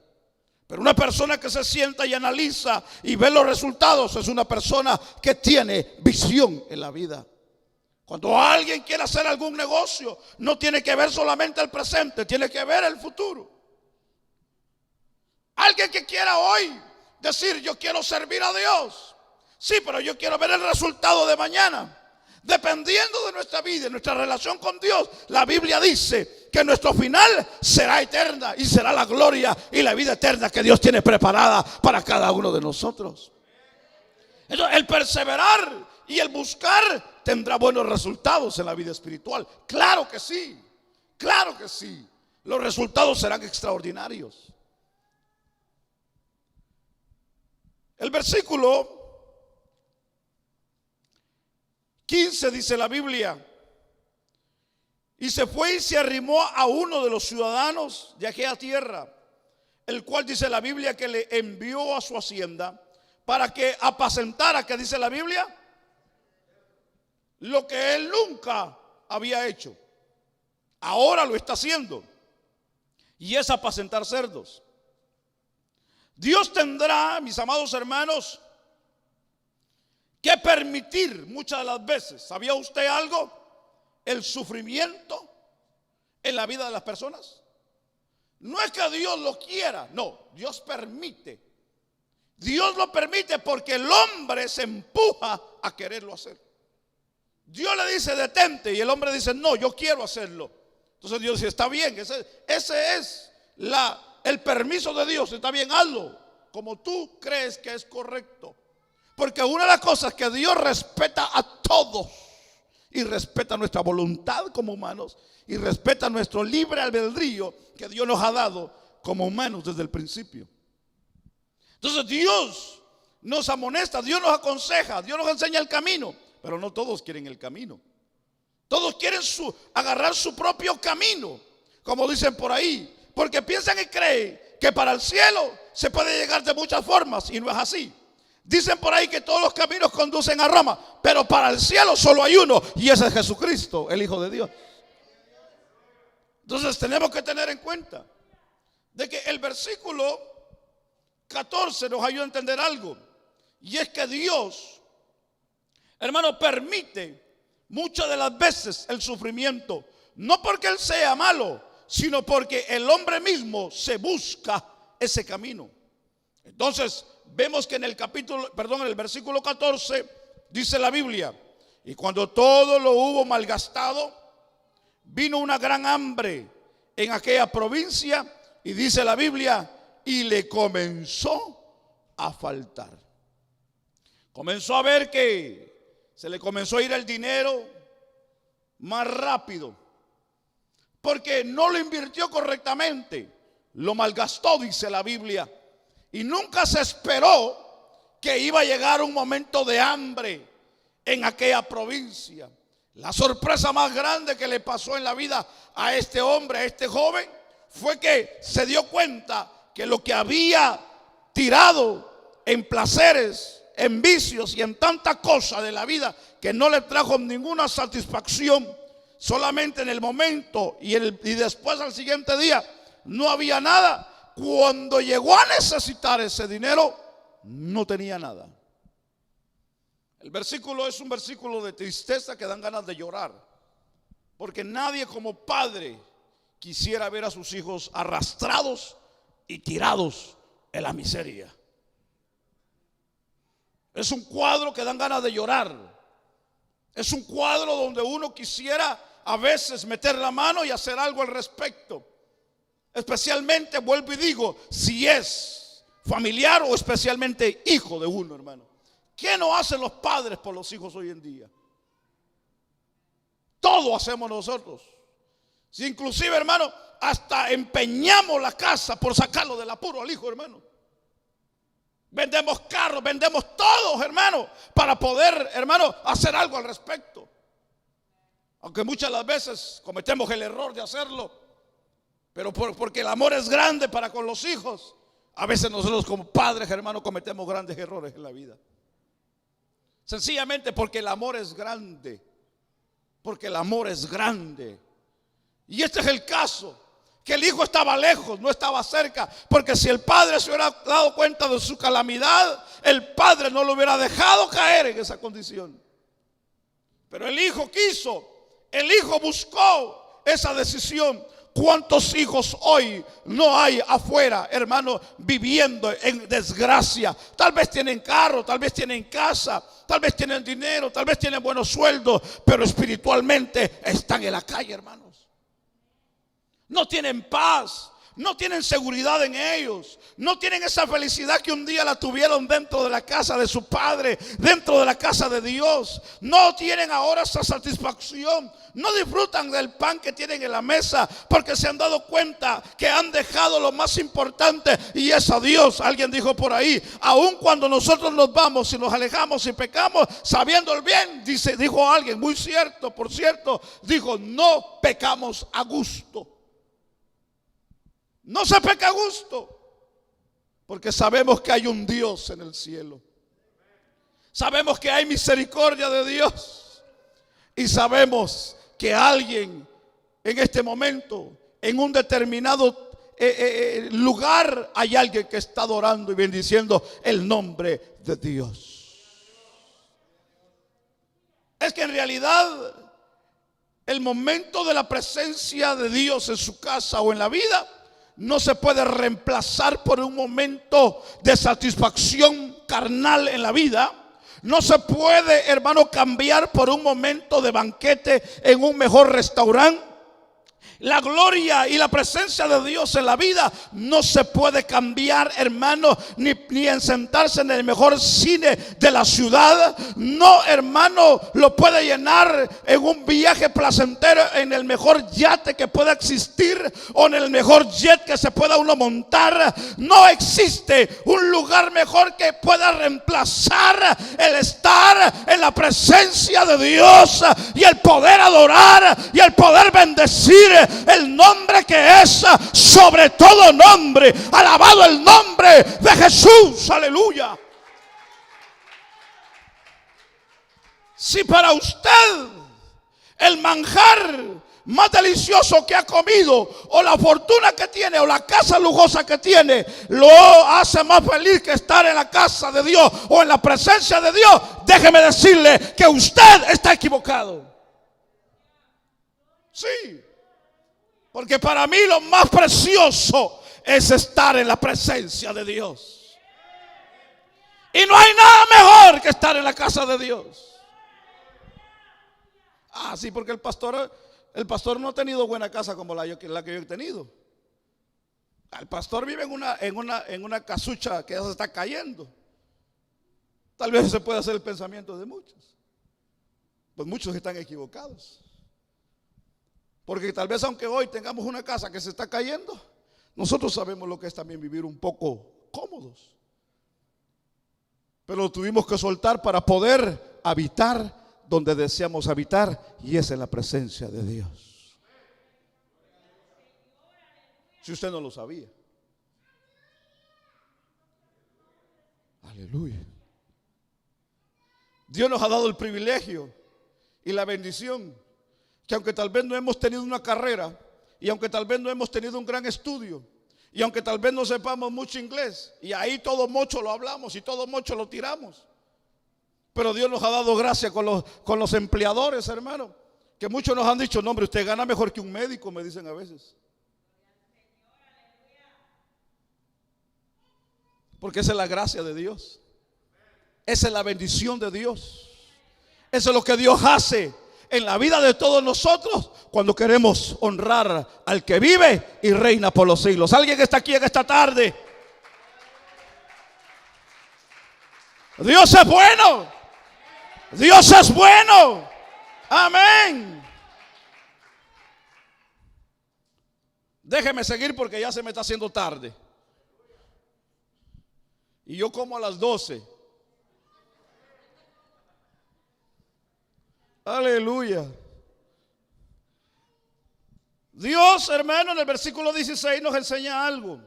A: Pero una persona que se sienta y analiza y ve los resultados es una persona que tiene visión en la vida. Cuando alguien quiere hacer algún negocio, no tiene que ver solamente el presente, tiene que ver el futuro. Alguien que quiera hoy decir, yo quiero servir a Dios. Sí, pero yo quiero ver el resultado de mañana. Dependiendo de nuestra vida y nuestra relación con Dios, la Biblia dice que nuestro final será eterna y será la gloria y la vida eterna que Dios tiene preparada para cada uno de nosotros. Entonces, el perseverar y el buscar tendrá buenos resultados en la vida espiritual. Claro que sí, claro que sí. Los resultados serán extraordinarios. El versículo 15 dice la Biblia: y se fue y se arrimó a uno de los ciudadanos de aquella tierra, el cual dice la Biblia que le envió a su hacienda para que apacentara, que dice la Biblia, lo que él nunca había hecho. Ahora lo está haciendo, y es apacentar cerdos. Dios tendrá, mis amados hermanos, que permitir muchas de las veces, ¿sabía usted algo? El sufrimiento en la vida de las personas. No es que Dios lo quiera, no, Dios permite. Dios lo permite porque el hombre se empuja a quererlo hacer. Dios le dice detente y el hombre dice no, yo quiero hacerlo. Entonces Dios dice está bien, ese es el permiso de Dios, está bien, hazlo como tú crees que es correcto. Porque una de las cosas que Dios respeta a todos, y respeta nuestra voluntad como humanos, y respeta nuestro libre albedrío que Dios nos ha dado como humanos desde el principio. Entonces Dios nos amonesta, Dios nos aconseja, Dios nos enseña el camino, pero no todos quieren el camino. Todos quieren agarrar su propio camino, como dicen por ahí, porque piensan y creen que para el cielo se puede llegar de muchas formas, y no es así. Dicen por ahí que todos los caminos conducen a Roma, pero para el cielo solo hay uno, y ese es Jesucristo, el Hijo de Dios. Entonces tenemos que tener en cuenta de que el versículo 14 nos ayuda a entender algo, y es que Dios, hermano, permite muchas de las veces el sufrimiento, no porque Él sea malo, sino porque el hombre mismo se busca ese camino. Entonces vemos que en el versículo 14 dice la Biblia: y cuando todo lo hubo malgastado, vino una gran hambre en aquella provincia, y dice la Biblia, y le comenzó a faltar. Comenzó a ver que se le comenzó a ir el dinero más rápido, porque no lo invirtió correctamente, lo malgastó, dice la Biblia. Y nunca se esperó que iba a llegar un momento de hambre en aquella provincia. La sorpresa más grande que le pasó en la vida a este hombre, a este joven, fue que se dio cuenta que lo que había tirado en placeres, en vicios y en tanta cosa de la vida que no le trajo ninguna satisfacción, solamente en el momento y después al siguiente día no había nada. Cuando llegó a necesitar ese dinero, no tenía nada. El versículo es un versículo de tristeza que dan ganas de llorar, porque nadie como padre quisiera ver a sus hijos arrastrados y tirados en la miseria. Es un cuadro que dan ganas de llorar. Es un cuadro donde uno quisiera a veces meter la mano y hacer algo al respecto. Especialmente, vuelvo y digo, si es familiar o especialmente hijo de uno, hermano. ¿Qué no hacen los padres por los hijos hoy en día? Todo hacemos nosotros. Si inclusive, hermano, hasta empeñamos la casa por sacarlo del apuro al hijo, hermano. Vendemos carros, vendemos todos, hermano, para poder, hermano, hacer algo al respecto. Aunque muchas de las veces cometemos el error de hacerlo, pero porque el amor es grande para con los hijos, a veces nosotros como padres, hermano, cometemos grandes errores en la vida. Sencillamente porque el amor es grande. Porque el amor es grande. Y este es el caso, que el hijo estaba lejos, no estaba cerca. Porque si el padre se hubiera dado cuenta de su calamidad, el padre no lo hubiera dejado caer en esa condición. Pero el hijo quiso, el hijo buscó esa decisión. ¿Cuántos hijos hoy no hay afuera, hermano, viviendo en desgracia? Tal vez tienen carro, tal vez tienen casa, tal vez tienen dinero, tal vez tienen buenos sueldos, pero espiritualmente están en la calle, hermanos. No tienen paz, no tienen seguridad en ellos, no tienen esa felicidad que un día la tuvieron dentro de la casa de su padre, dentro de la casa de Dios. No tienen ahora esa satisfacción, no disfrutan del pan que tienen en la mesa, porque se han dado cuenta que han dejado lo más importante, y es a Dios. Alguien dijo por ahí, aun cuando nosotros nos vamos y nos alejamos y pecamos, sabiendo el bien, dijo alguien, muy cierto, por cierto, dijo, no pecamos a gusto. No se peca a gusto, porque sabemos que hay un Dios en el cielo. Sabemos que hay misericordia de Dios. Y sabemos que alguien en este momento, en un determinado lugar, hay alguien que está adorando y bendiciendo el nombre de Dios. Es que en realidad el momento de la presencia de Dios en su casa o en la vida no se puede reemplazar por un momento de satisfacción carnal en la vida. No se puede, hermano, cambiar por un momento de banquete en un mejor restaurante. La gloria y la presencia de Dios en la vida no se puede cambiar, hermano, ni en sentarse en el mejor cine de la ciudad. No, hermano, lo puede llenar en un viaje placentero en el mejor yate que pueda existir, o en el mejor jet que se pueda uno montar. No existe un lugar mejor que pueda reemplazar el estar en la presencia de Dios y el poder adorar y el poder bendecir el nombre que es sobre todo nombre. Alabado el nombre de Jesús, aleluya. Si para usted el manjar más delicioso que ha comido, o la fortuna que tiene, o la casa lujosa que tiene, lo hace más feliz que estar en la casa de Dios o en la presencia de Dios, déjeme decirle que usted está equivocado. Sí. Porque para mí lo más precioso es estar en la presencia de Dios. Y no hay nada mejor que estar en la casa de Dios. Ah, sí, porque el pastor no ha tenido buena casa como la que yo he tenido. El pastor vive en una casucha que ya se está cayendo. Tal vez se puede hacer el pensamiento de muchos. Pues muchos están equivocados. Porque tal vez aunque hoy tengamos una casa que se está cayendo, nosotros sabemos lo que es también vivir un poco cómodos. Pero lo tuvimos que soltar para poder habitar donde deseamos habitar, y es en la presencia de Dios. Si usted no lo sabía. Aleluya. Dios nos ha dado el privilegio y la bendición que aunque tal vez no hemos tenido una carrera, y aunque tal vez no hemos tenido un gran estudio, y aunque tal vez no sepamos mucho inglés, y ahí todo mucho lo hablamos y todo mucho lo tiramos, pero Dios nos ha dado gracia con los empleadores, hermano, que muchos nos han dicho, no hombre, usted gana mejor que un médico, me dicen a veces. Porque esa es la gracia de Dios, esa es la bendición de Dios, eso es lo que Dios hace en la vida de todos nosotros cuando queremos honrar al que vive y reina por los siglos. Alguien que está aquí en esta tarde, Dios es bueno, Dios es bueno, amén. Déjeme seguir porque ya se me está haciendo tarde y yo como a las 12. Aleluya. Dios, hermano, en el versículo 16 nos enseña algo.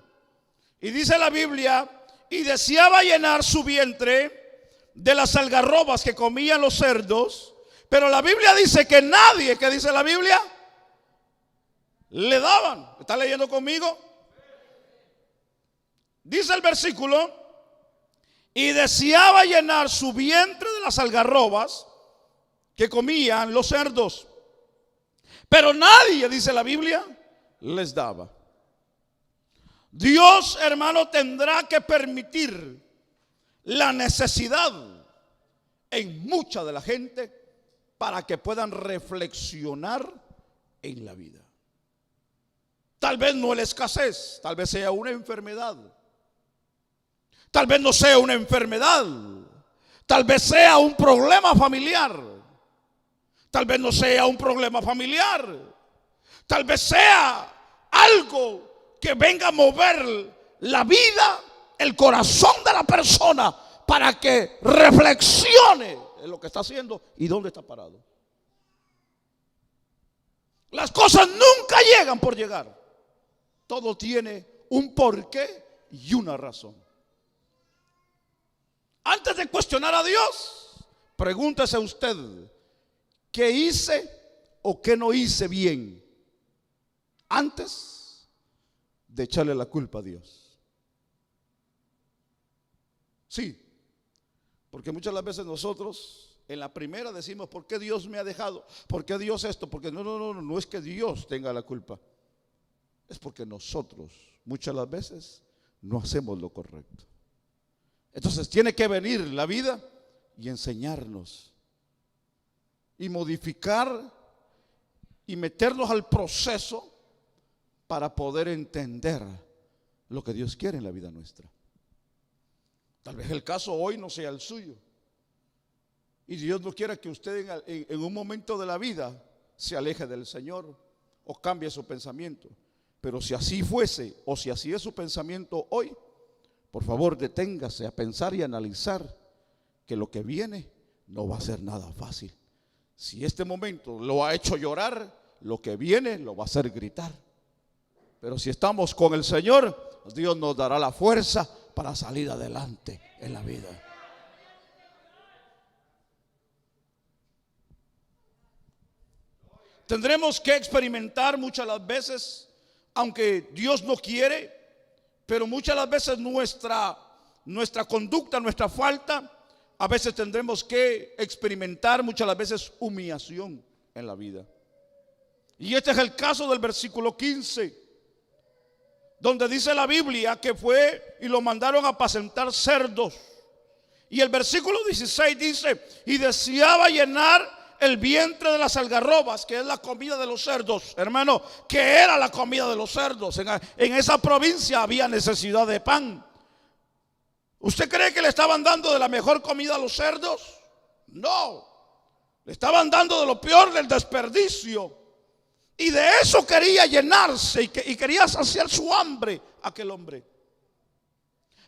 A: Y dice la Biblia, y deseaba llenar su vientre de las algarrobas que comían los cerdos. Pero la Biblia dice que nadie, ¿qué dice la Biblia? Le daban. ¿Está leyendo conmigo? Dice el versículo, y deseaba llenar su vientre de las algarrobas que comían los cerdos, pero nadie, dice la Biblia, les daba. Dios, hermano, tendrá que permitir la necesidad en mucha de la gente para que puedan reflexionar en la vida. Tal vez no la escasez, tal vez sea una enfermedad. Tal vez no sea una enfermedad. Tal vez sea un problema familiar. Tal vez no sea un problema familiar. Tal vez sea algo que venga a mover la vida, el corazón de la persona, para que reflexione en lo que está haciendo y dónde está parado. Las cosas nunca llegan por llegar. Todo tiene un porqué y una razón. Antes de cuestionar a Dios, pregúntese usted: ¿qué hice o qué no hice bien? Antes de echarle la culpa a Dios. Sí, porque muchas las veces nosotros en la primera decimos: ¿por qué Dios me ha dejado? ¿Por qué Dios esto? Porque no es que Dios tenga la culpa. Es porque nosotros muchas las veces no hacemos lo correcto. Entonces tiene que venir la vida y enseñarnos y modificar y meternos al proceso para poder entender lo que Dios quiere en la vida nuestra. Tal vez el caso hoy no sea el suyo, y Dios no quiera que usted en un momento de la vida se aleje del Señor o cambie su pensamiento. Pero si así fuese, o si así es su pensamiento hoy, por favor deténgase a pensar y analizar que lo que viene no va a ser nada fácil. Si este momento lo ha hecho llorar, lo que viene lo va a hacer gritar. Pero si estamos con el Señor, Dios nos dará la fuerza para salir adelante en la vida. Tendremos que experimentar muchas las veces, aunque Dios no quiere, pero muchas las veces nuestra conducta, nuestra falta, a veces tendremos que experimentar muchas las veces humillación en la vida. Y este es el caso del versículo 15, donde dice la Biblia que fue y lo mandaron a apacentar cerdos. Y el versículo 16 dice: y deseaba llenar el vientre de las algarrobas, que es la comida de los cerdos. Hermano, ¿qué era la comida de los cerdos? En esa provincia había necesidad de pan. ¿Usted cree que le estaban dando de la mejor comida a los cerdos? No, le estaban dando de lo peor, del desperdicio. Y de eso quería llenarse y quería saciar su hambre aquel hombre.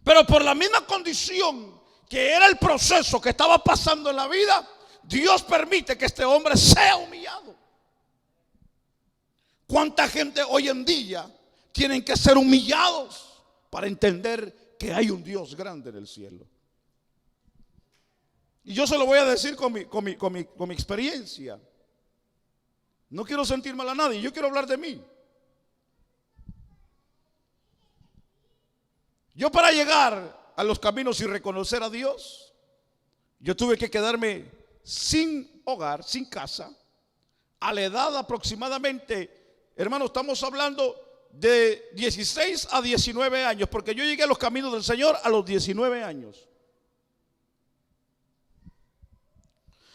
A: Pero por la misma condición que era el proceso que estaba pasando en la vida, Dios permite que este hombre sea humillado. ¿Cuánta gente hoy en día tienen que ser humillados para entender que hay un Dios grande en el cielo? Y yo se lo voy a decir con mi experiencia. No quiero sentir mal a nadie, yo quiero hablar de mí. Yo, para llegar a los caminos y reconocer a Dios, yo tuve que quedarme sin hogar, sin casa, a la edad aproximadamente, hermano, estamos hablando de 16 a 19 años, porque yo llegué a los caminos del Señor a los 19 años.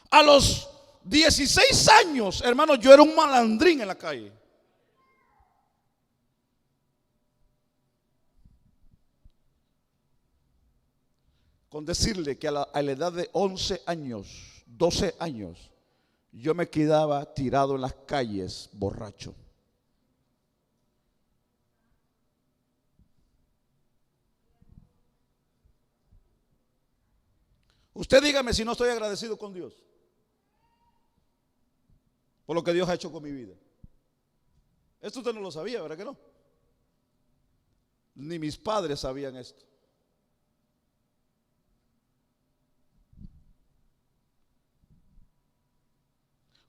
A: A los 16 años, hermano, yo era un malandrín en la calle. Con decirle que a la edad de 11 años, 12 años, yo me quedaba tirado en las calles borracho. Usted dígame si no estoy agradecido con Dios por lo que Dios ha hecho con mi vida. Esto usted no lo sabía, ¿verdad que no? Ni mis padres sabían esto.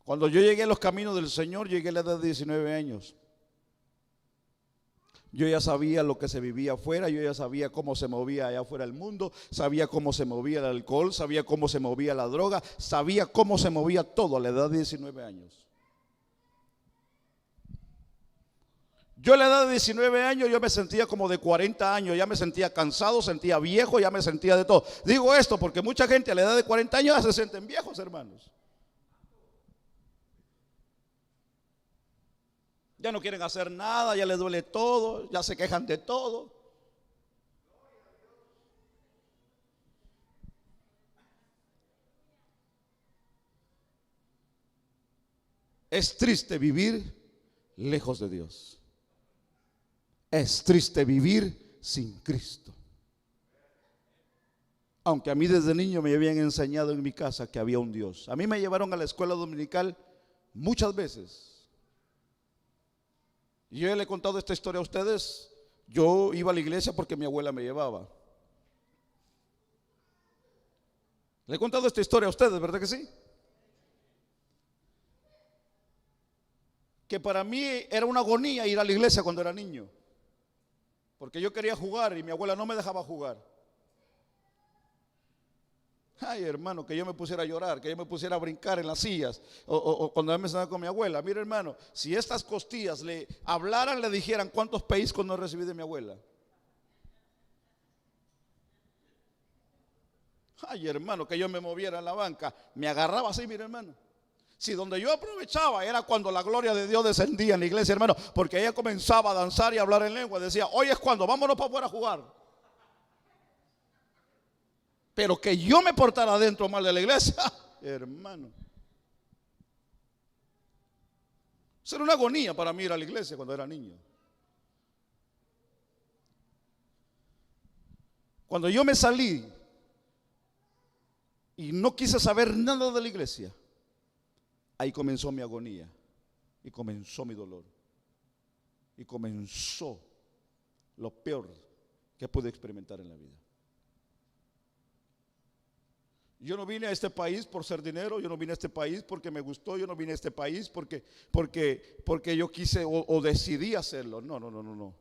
A: Cuando yo llegué a los caminos del Señor, llegué a la edad de 19 años. Yo ya sabía lo que se vivía afuera, yo ya sabía cómo se movía allá afuera el mundo, sabía cómo se movía el alcohol, sabía cómo se movía la droga, sabía cómo se movía todo a la edad de 19 años. Yo a la edad de 19 años yo me sentía como de 40 años, ya me sentía cansado, sentía viejo, ya me sentía de todo. Digo esto porque mucha gente a la edad de 40 años ya se sienten viejos, hermanos. Ya no quieren hacer nada, ya les duele todo, ya se quejan de todo. Es triste vivir lejos de Dios. Es triste vivir sin Cristo. Aunque a mí desde niño me habían enseñado en mi casa que había un Dios. A mí me llevaron a la escuela dominical muchas veces. Y yo le he contado esta historia a ustedes. Yo iba a la iglesia porque mi abuela me llevaba. Le he contado esta historia a ustedes, ¿verdad que sí? Que para mí era una agonía ir a la iglesia cuando era niño. Porque yo quería jugar y mi abuela no me dejaba jugar. Ay, hermano, que yo me pusiera a llorar, que yo me pusiera a brincar en las sillas, o cuando me estaba con mi abuela. Mira, hermano, si estas costillas le hablaran, le dijeran cuántos pellizcos no recibí de mi abuela. Ay, hermano, que yo me moviera en la banca, me agarraba así, mira, hermano. Si donde yo aprovechaba era cuando la gloria de Dios descendía en la iglesia, hermano, porque ella comenzaba a danzar y a hablar en lengua. Decía, hoy es cuando, vámonos para afuera a jugar. Pero que yo me portara adentro mal de la iglesia, hermano. Eso era una agonía para mí ir a la iglesia cuando era niño. Cuando yo me salí y no quise saber nada de la iglesia, ahí comenzó mi agonía y comenzó mi dolor y comenzó lo peor que pude experimentar en la vida. Yo no vine a este país por ser dinero, yo no vine a este país porque me gustó, yo no vine a este país porque yo quise o decidí hacerlo. No.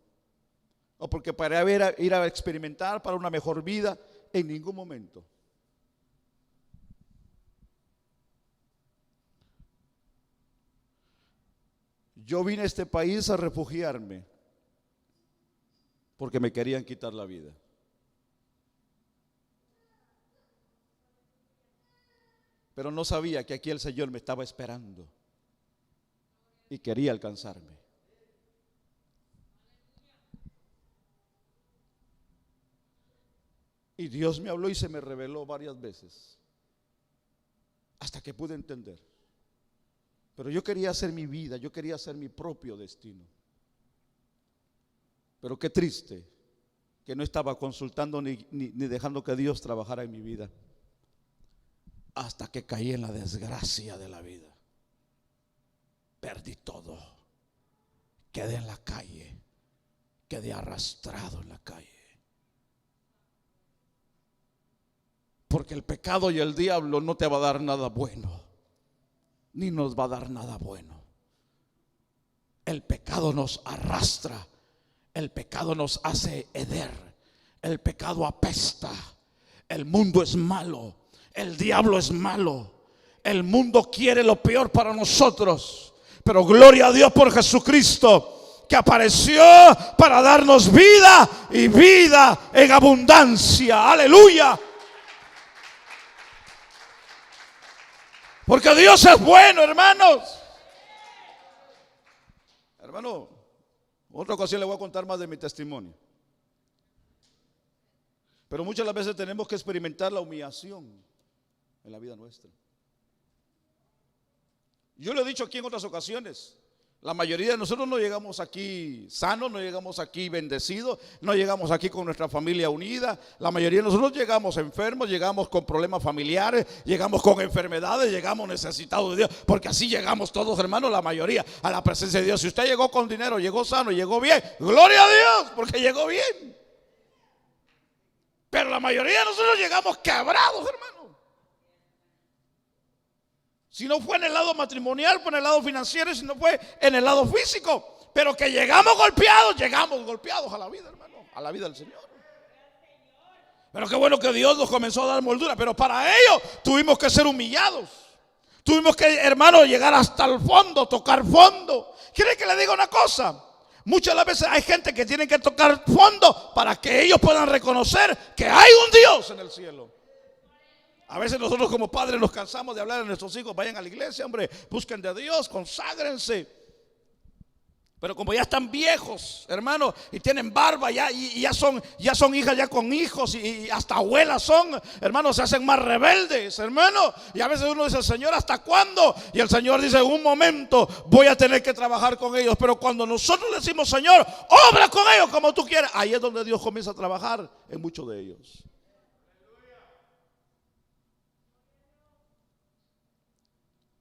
A: O porque para ir a experimentar para una mejor vida, en ningún momento. Yo vine a este país a refugiarme porque me querían quitar la vida. Pero no sabía que aquí el Señor me estaba esperando y quería alcanzarme. Y Dios me habló y se me reveló varias veces hasta que pude entender. Pero yo quería hacer mi vida, yo quería hacer mi propio destino. Pero qué triste que no estaba consultando ni dejando que Dios trabajara en mi vida. Hasta que caí en la desgracia de la vida. Perdí todo. Quedé en la calle. Quedé arrastrado en la calle. Porque el pecado y el diablo no te va a dar nada bueno. Ni nos va a dar nada bueno. El pecado nos arrastra. El pecado nos hace heder. El pecado apesta. El mundo es malo. El diablo es malo. El mundo quiere lo peor para nosotros. Pero gloria a Dios por Jesucristo, que apareció para darnos vida y vida en abundancia. Aleluya. Porque Dios es bueno, hermanos. Hermano, otra ocasión le voy a contar más de mi testimonio. Pero muchas las veces tenemos que experimentar la humillación en la vida nuestra. Yo lo he dicho aquí en otras ocasiones. La mayoría de nosotros no llegamos aquí sanos, no llegamos aquí bendecidos, no llegamos aquí con nuestra familia unida. La mayoría de nosotros llegamos enfermos, llegamos con problemas familiares, llegamos con enfermedades, llegamos necesitados de Dios. Porque así llegamos todos, hermanos, la mayoría a la presencia de Dios. Si usted llegó con dinero, llegó sano, llegó bien, gloria a Dios, porque llegó bien. Pero la mayoría de nosotros llegamos quebrados, hermano. Si no fue en el lado matrimonial, fue en el lado financiero, si no fue en el lado físico. Pero que llegamos golpeados a la vida, hermano, a la vida del Señor. Pero qué bueno que Dios nos comenzó a dar moldura. Pero para ello tuvimos que ser humillados. Tuvimos que, hermano, llegar hasta el fondo, tocar fondo. ¿Quiere que le diga una cosa? Muchas las veces hay gente que tiene que tocar fondo para que ellos puedan reconocer que hay un Dios en el cielo. A veces nosotros como padres nos cansamos de hablar a nuestros hijos, vayan a la iglesia, hombre, busquen de Dios, conságrense. Pero como ya están viejos, hermano, y tienen barba ya, y ya son hijas ya con hijos, y hasta abuelas son, hermano, se hacen más rebeldes, hermano. Y a veces uno dice, Señor, ¿hasta cuándo? Y el Señor dice, en un momento voy a tener que trabajar con ellos. Pero cuando nosotros le decimos, Señor, obra con ellos como tú quieres, ahí es donde Dios comienza a trabajar en muchos de ellos.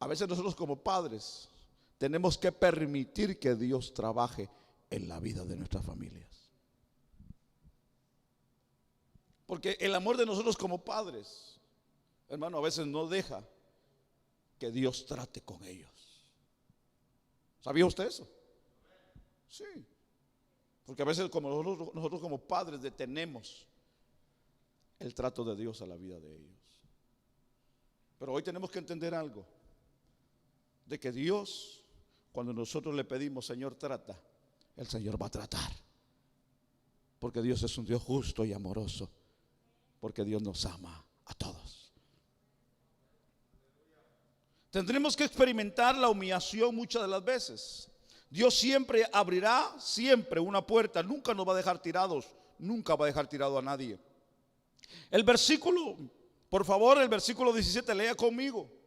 A: A veces nosotros como padres tenemos que permitir que Dios trabaje en la vida de nuestras familias. Porque el amor de nosotros como padres, hermano, a veces no deja que Dios trate con ellos. ¿Sabía usted eso? Sí. Porque a veces como nosotros como padres detenemos el trato de Dios a la vida de ellos. Pero hoy tenemos que entender algo. De que Dios, cuando nosotros le pedimos, Señor, trata, el Señor va a tratar. Porque Dios es un Dios justo y amoroso. Porque Dios nos ama a todos. Tendremos que experimentar la humillación muchas de las veces. Dios siempre abrirá, siempre una puerta. Nunca nos va a dejar tirados. Nunca va a dejar tirado a nadie. El versículo, por favor, el versículo 17, lea conmigo.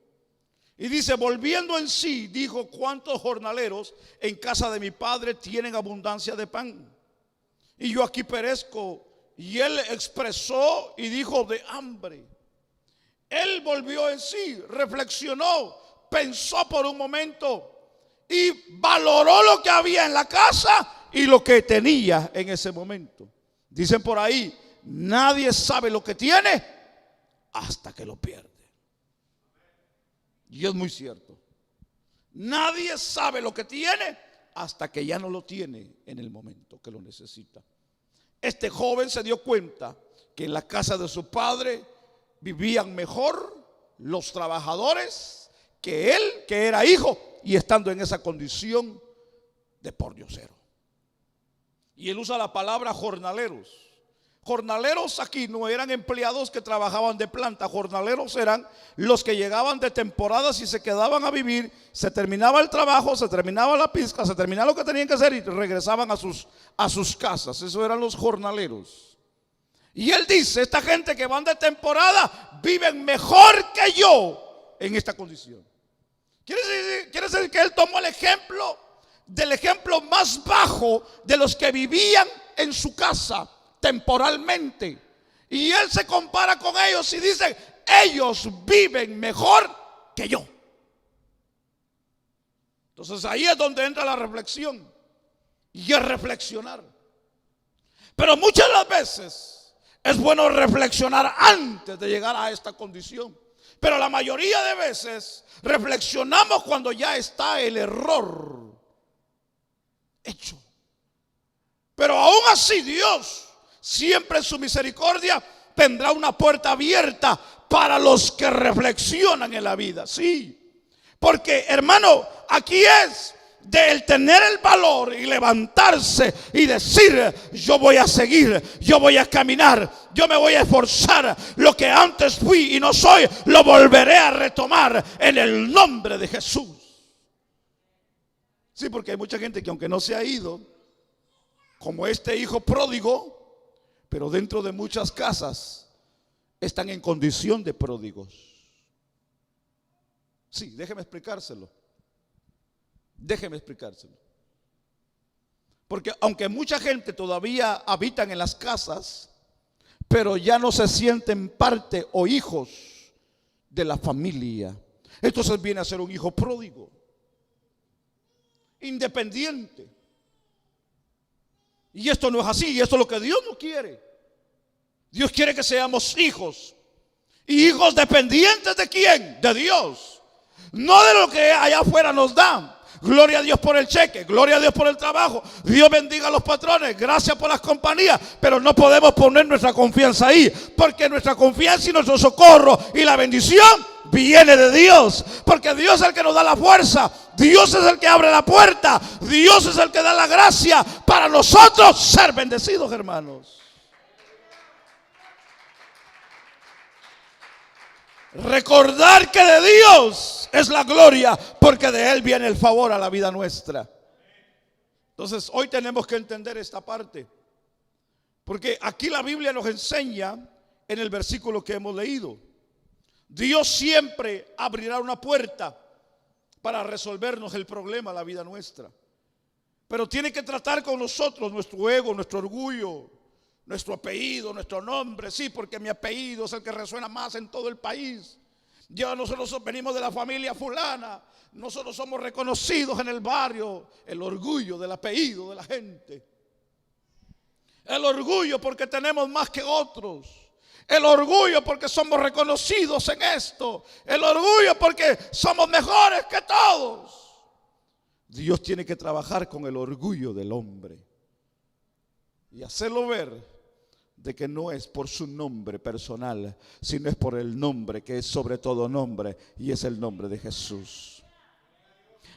A: Y dice, volviendo en sí, dijo, ¿cuántos jornaleros en casa de mi padre tienen abundancia de pan? Y yo aquí perezco. Y él expresó y dijo, de hambre. Él volvió en sí, reflexionó, pensó por un momento y valoró lo que había en la casa y lo que tenía en ese momento. Dicen por ahí, nadie sabe lo que tiene hasta que lo pierde. Y es muy cierto. Nadie sabe lo que tiene hasta que ya no lo tiene en el momento que lo necesita. Este joven se dio cuenta que en la casa de su padre vivían mejor los trabajadores que él, que era hijo, y estando en esa condición de pordiosero. Y él usa la palabra jornaleros. Jornaleros aquí no eran empleados que trabajaban de planta. Jornaleros eran los que llegaban de temporadas y se quedaban a vivir. Se terminaba el trabajo, se terminaba la pizca, se terminaba lo que tenían que hacer y regresaban a sus casas. Esos eran los jornaleros. Y él dice, esta gente que van de temporada viven mejor que yo en esta condición. Quiere decir que él tomó el ejemplo del ejemplo más bajo de los que vivían en su casa temporalmente, y él se compara con ellos y dice, ellos viven mejor que yo. Entonces ahí es donde entra la reflexión, y es reflexionar. Pero muchas de las veces es bueno reflexionar antes de llegar a esta condición. Pero la mayoría de veces reflexionamos cuando ya está el error hecho. Pero aún así Dios siempre en su misericordia tendrá una puerta abierta para los que reflexionan en la vida. Sí, porque hermano, aquí es del tener el valor y levantarse y decir, yo voy a seguir, yo voy a caminar, yo me voy a esforzar. Lo que antes fui y no soy, lo volveré a retomar en el nombre de Jesús. Sí, porque hay mucha gente que aunque no se ha ido, como este hijo pródigo, pero dentro de muchas casas están en condición de pródigos. Sí, déjeme explicárselo. Déjeme explicárselo. Porque aunque mucha gente todavía habitan en las casas, pero ya no se sienten parte o hijos de la familia. Entonces viene a ser un hijo pródigo, independiente. Y esto no es así, y esto es lo que Dios no quiere. Dios quiere que seamos hijos. ¿Y hijos dependientes de quién? De Dios. No de lo que allá afuera nos dan. Gloria a Dios por el cheque, gloria a Dios por el trabajo. Dios bendiga a los patrones, gracias por las compañías. Pero no podemos poner nuestra confianza ahí, porque nuestra confianza y nuestro socorro y la bendición viene de Dios. Porque Dios es el que nos da la fuerza, Dios es el que abre la puerta, Dios es el que da la gracia para nosotros ser bendecidos, hermanos. Recordar que de Dios es la gloria, porque de Él viene el favor a la vida nuestra. Entonces hoy tenemos que entender esta parte, porque aquí la Biblia nos enseña en el versículo que hemos leído: Dios siempre abrirá una puerta para resolvernos el problema, la vida nuestra. Pero tiene que tratar con nosotros nuestro ego, nuestro orgullo, nuestro apellido, nuestro nombre. Sí, porque mi apellido es el que resuena más en todo el país. Ya nosotros venimos de la familia fulana, nosotros somos reconocidos en el barrio. El orgullo del apellido de la gente. El orgullo porque tenemos más que otros. El orgullo porque somos reconocidos en esto. El orgullo porque somos mejores que todos. Dios tiene que trabajar con el orgullo del hombre y hacerlo ver de que no es por su nombre personal, sino es por el nombre que es sobre todo nombre, y es el nombre de Jesús.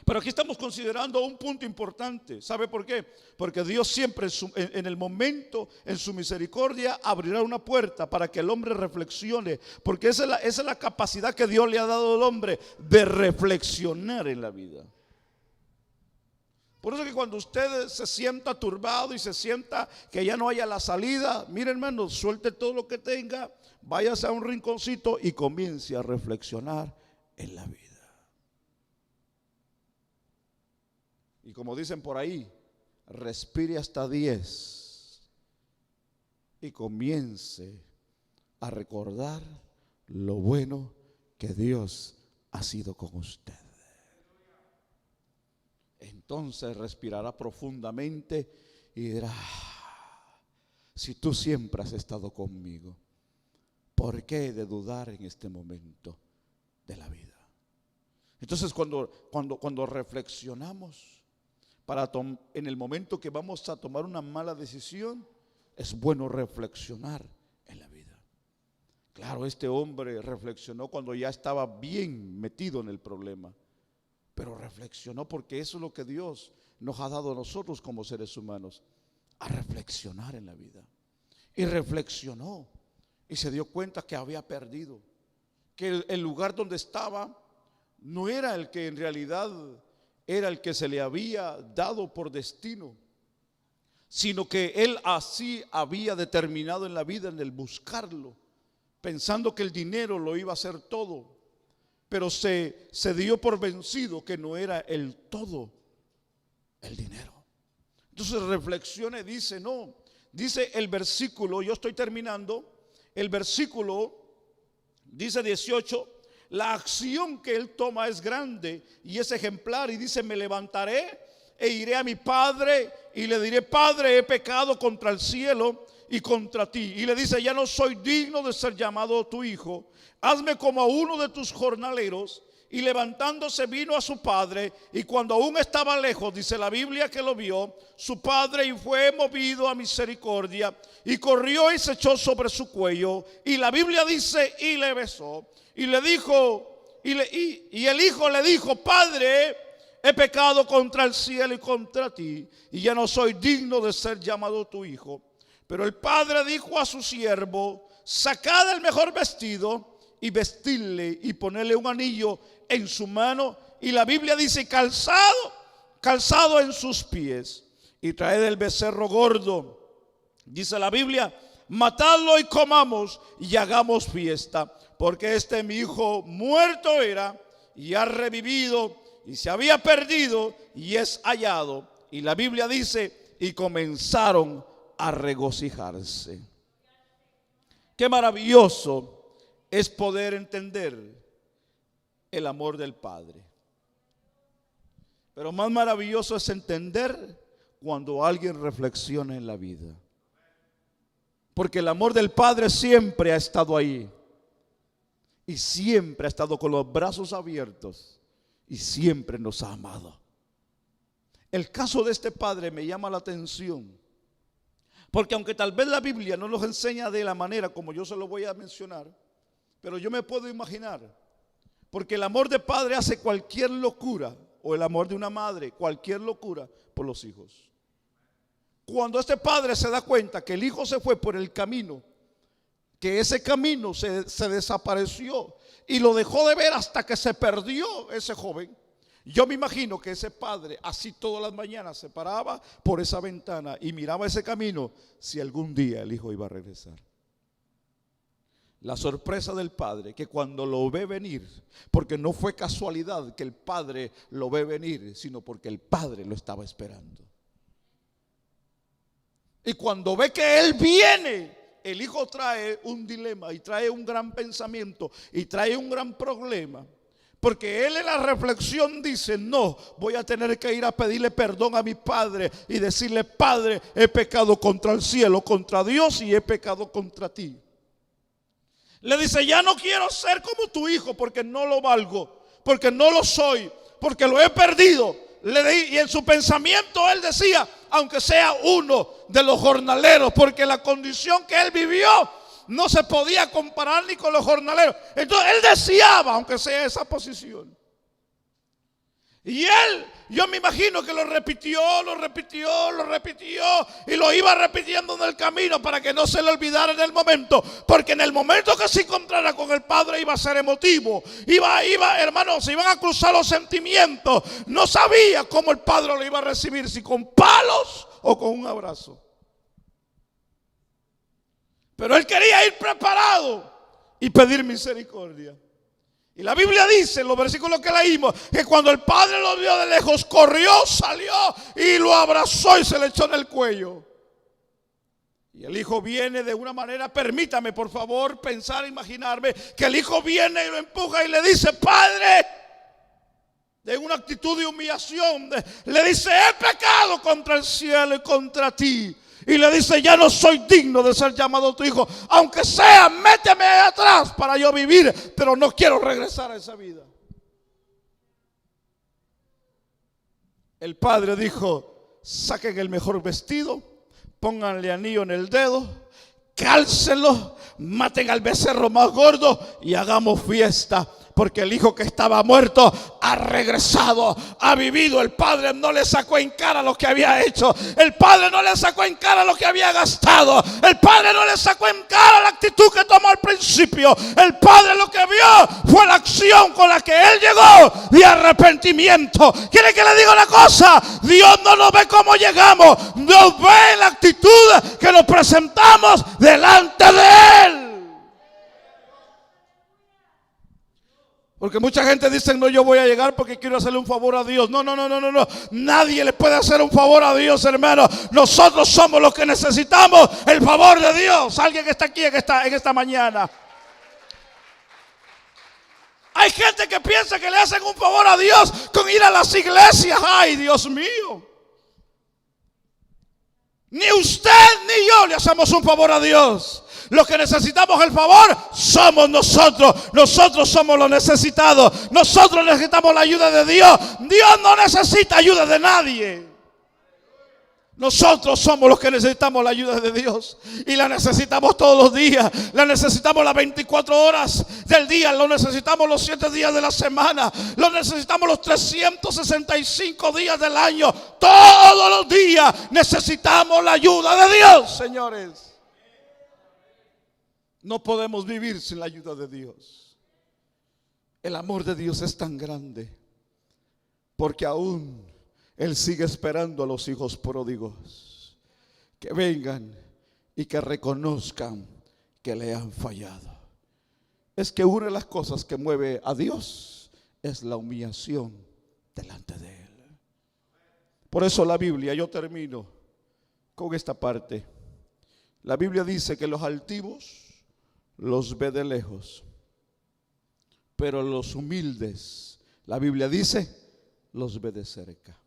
A: Pero aquí estamos considerando un punto importante. ¿Sabe por qué? Porque Dios siempre en el momento, en su misericordia, abrirá una puerta para que el hombre reflexione. Porque esa es la capacidad que Dios le ha dado al hombre de reflexionar en la vida. Por eso que cuando usted se sienta turbado y se sienta que ya no haya la salida, mire, hermano, suelte todo lo que tenga, váyase a un rinconcito y comience a reflexionar en la vida. Y como dicen por ahí, respire hasta 10 y comience a recordar lo bueno que Dios ha sido con usted. Entonces respirará profundamente y dirá: si tú siempre has estado conmigo, ¿por qué he de dudar en este momento de la vida? Entonces cuando reflexionamos en el momento que vamos a tomar una mala decisión, es bueno reflexionar en la vida. Claro, este hombre reflexionó cuando ya estaba bien metido en el problema. Pero reflexionó porque eso es lo que Dios nos ha dado a nosotros como seres humanos, a reflexionar en la vida. Y reflexionó y se dio cuenta que había perdido, que el lugar donde estaba no era el que en realidad era el que se le había dado por destino, sino que él así había determinado en la vida, en el buscarlo, pensando que el dinero lo iba a hacer todo. Pero se dio por vencido que no era el todo el dinero. Entonces reflexiona y dice, no, dice el versículo, yo estoy terminando, el versículo dice 18, la acción que él toma es grande y es ejemplar, y dice: me levantaré e iré a mi padre y le diré: Padre, he pecado contra el cielo y contra ti. Y le dice: ya no soy digno de ser llamado tu hijo, hazme como a uno de tus jornaleros. Y levantándose vino a su padre, y cuando aún estaba lejos, dice la Biblia que lo vio su padre, y fue movido a misericordia, y corrió y se echó sobre su cuello, y la Biblia dice: y le besó, y le dijo, y el hijo le dijo: Padre, he pecado contra el cielo y contra ti, y ya no soy digno de ser llamado tu hijo. Pero el padre dijo a su siervo: sacad el mejor vestido y vestirle y ponerle un anillo en su mano, y la Biblia dice: calzado en sus pies, y traed el becerro gordo, dice la Biblia, matadlo y comamos y hagamos fiesta, porque mi hijo muerto era y ha revivido, y se había perdido y es hallado. Y la Biblia dice: y comenzaron a regocijarse. Qué maravilloso es poder entender el amor del Padre. Pero más maravilloso es entender cuando alguien reflexiona en la vida. Porque el amor del Padre siempre ha estado ahí. Y siempre ha estado con los brazos abiertos. Y siempre nos ha amado. El caso de este padre me llama la atención. Porque aunque tal vez la Biblia no nos enseña de la manera como yo se lo voy a mencionar, pero yo me puedo imaginar. Porque el amor de padre hace cualquier locura, o el amor de una madre, cualquier locura por los hijos. Cuando este padre se da cuenta que el hijo se fue por el camino, que ese camino se desapareció y lo dejó de ver hasta que se perdió ese joven, Yo me imagino que ese padre así todas las mañanas se paraba por esa ventana y miraba ese camino si algún día el hijo iba a regresar. La sorpresa del padre, que cuando lo ve venir, porque no fue casualidad que el padre lo ve venir, sino porque el padre lo estaba esperando. Y cuando ve que él viene, el hijo trae un dilema y trae un gran pensamiento y trae un gran problema. Porque él en la reflexión dice: no, voy a tener que ir a pedirle perdón a mi padre y decirle: Padre, he pecado contra el cielo, contra Dios, y he pecado contra ti. Le dice: ya no quiero ser como tu hijo, porque no lo valgo, porque no lo soy, porque lo he perdido. Y en su pensamiento él decía: aunque sea uno de los jornaleros, porque la condición que él vivió no se podía comparar ni con los jornaleros. Entonces él deseaba, aunque sea esa posición. Y él, yo me imagino que lo repitió y lo iba repitiendo en el camino para que no se le olvidara en el momento. Porque en el momento que se encontrara con el padre iba a ser emotivo. Hermanos, se iban a cruzar los sentimientos. No sabía cómo el padre lo iba a recibir, si con palos o con un abrazo. Pero él quería ir preparado y pedir misericordia. Y la Biblia dice, en los versículos que leímos, que cuando el padre lo vio de lejos, corrió, salió y lo abrazó y se le echó en el cuello. Y el hijo viene de una manera, permítame por favor pensar, imaginarme, que el hijo viene y lo empuja y le dice: Padre, de una actitud de humillación, le dice: he pecado contra el cielo y contra ti. Y le dice: ya no soy digno de ser llamado tu hijo, aunque sea, méteme ahí atrás para yo vivir, pero no quiero regresar a esa vida. El padre dijo: saquen el mejor vestido, pónganle anillo en el dedo, cálcenlo, maten al becerro más gordo y hagamos fiesta. Porque el hijo que estaba muerto ha regresado, ha vivido. El padre no le sacó en cara lo que había hecho. El padre no le sacó en cara lo que había gastado. El padre no le sacó en cara la actitud que tomó al principio. El padre lo que vio fue la acción con la que él llegó de arrepentimiento. ¿Quiere que le diga una cosa? Dios no nos ve como llegamos, nos ve en la actitud que nos presentamos delante de Él. Porque mucha gente dice: no, yo voy a llegar porque quiero hacerle un favor a Dios. No. Nadie le puede hacer un favor a Dios, hermano. Nosotros somos los que necesitamos el favor de Dios. Alguien que está aquí en esta mañana. Hay gente que piensa que le hacen un favor a Dios con ir a las iglesias. Ay, Dios mío. Ni usted ni yo le hacemos un favor a Dios. Los que necesitamos el favor somos nosotros. Nosotros somos los necesitados. Nosotros necesitamos la ayuda de Dios. Dios no necesita ayuda de nadie. Nosotros somos los que necesitamos la ayuda de Dios. Y la necesitamos todos los días. La necesitamos las 24 horas del día. Lo necesitamos los 7 días de la semana. Lo necesitamos los 365 días del año. Todos los días necesitamos la ayuda de Dios, señores. No podemos vivir sin la ayuda de Dios. El amor de Dios es tan grande, porque aún Él sigue esperando a los hijos pródigos que vengan y que reconozcan que le han fallado. Es que una de las cosas que mueve a Dios es la humillación delante de Él. Por eso la Biblia, yo termino con esta parte. La Biblia dice que los altivos los ve de lejos, pero los humildes, la Biblia dice, los ve de cerca.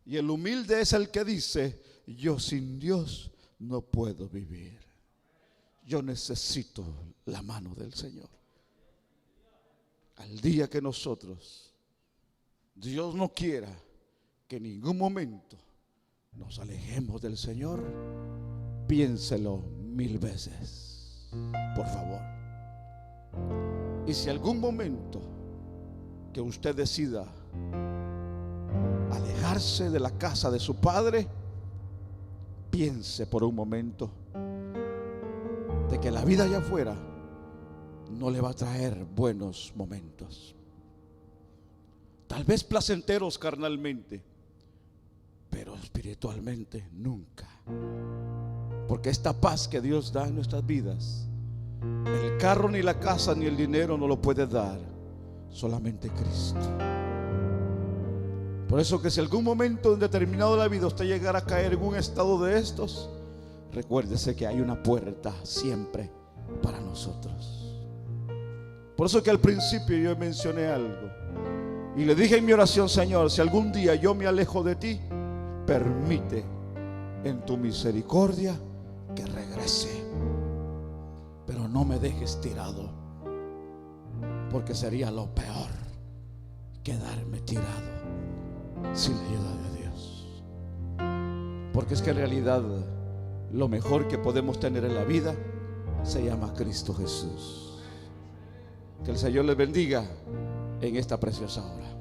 A: Y el humilde es el que dice: yo sin Dios no puedo vivir. Yo necesito la mano del Señor. Al día que nosotros, Dios no quiera que en ningún momento nos alejemos del Señor, piénselo 1000 veces. Por favor. Y si algún momento que usted decida alejarse de la casa de su padre, piense por un momento de que la vida allá afuera no le va a traer buenos momentos. tal vez placenteros carnalmente, pero espiritualmente nunca. Porque esta paz que Dios da en nuestras vidas, el carro, ni la casa, ni el dinero no lo puede dar, solamente Cristo. Por eso que si algún momento en determinado de la vida usted llegara a caer en un estado de estos, recuérdese que hay una puerta siempre para nosotros. Por eso que al principio yo mencioné algo y le dije en mi oración: Señor, si algún día yo me alejo de ti, permite en tu misericordia que regrese, pero no me dejes tirado, porque sería lo peor, quedarme tirado sin la ayuda de Dios. Porque es que en realidad lo mejor que podemos tener en la vida se llama Cristo Jesús. Que el Señor les bendiga en esta preciosa hora.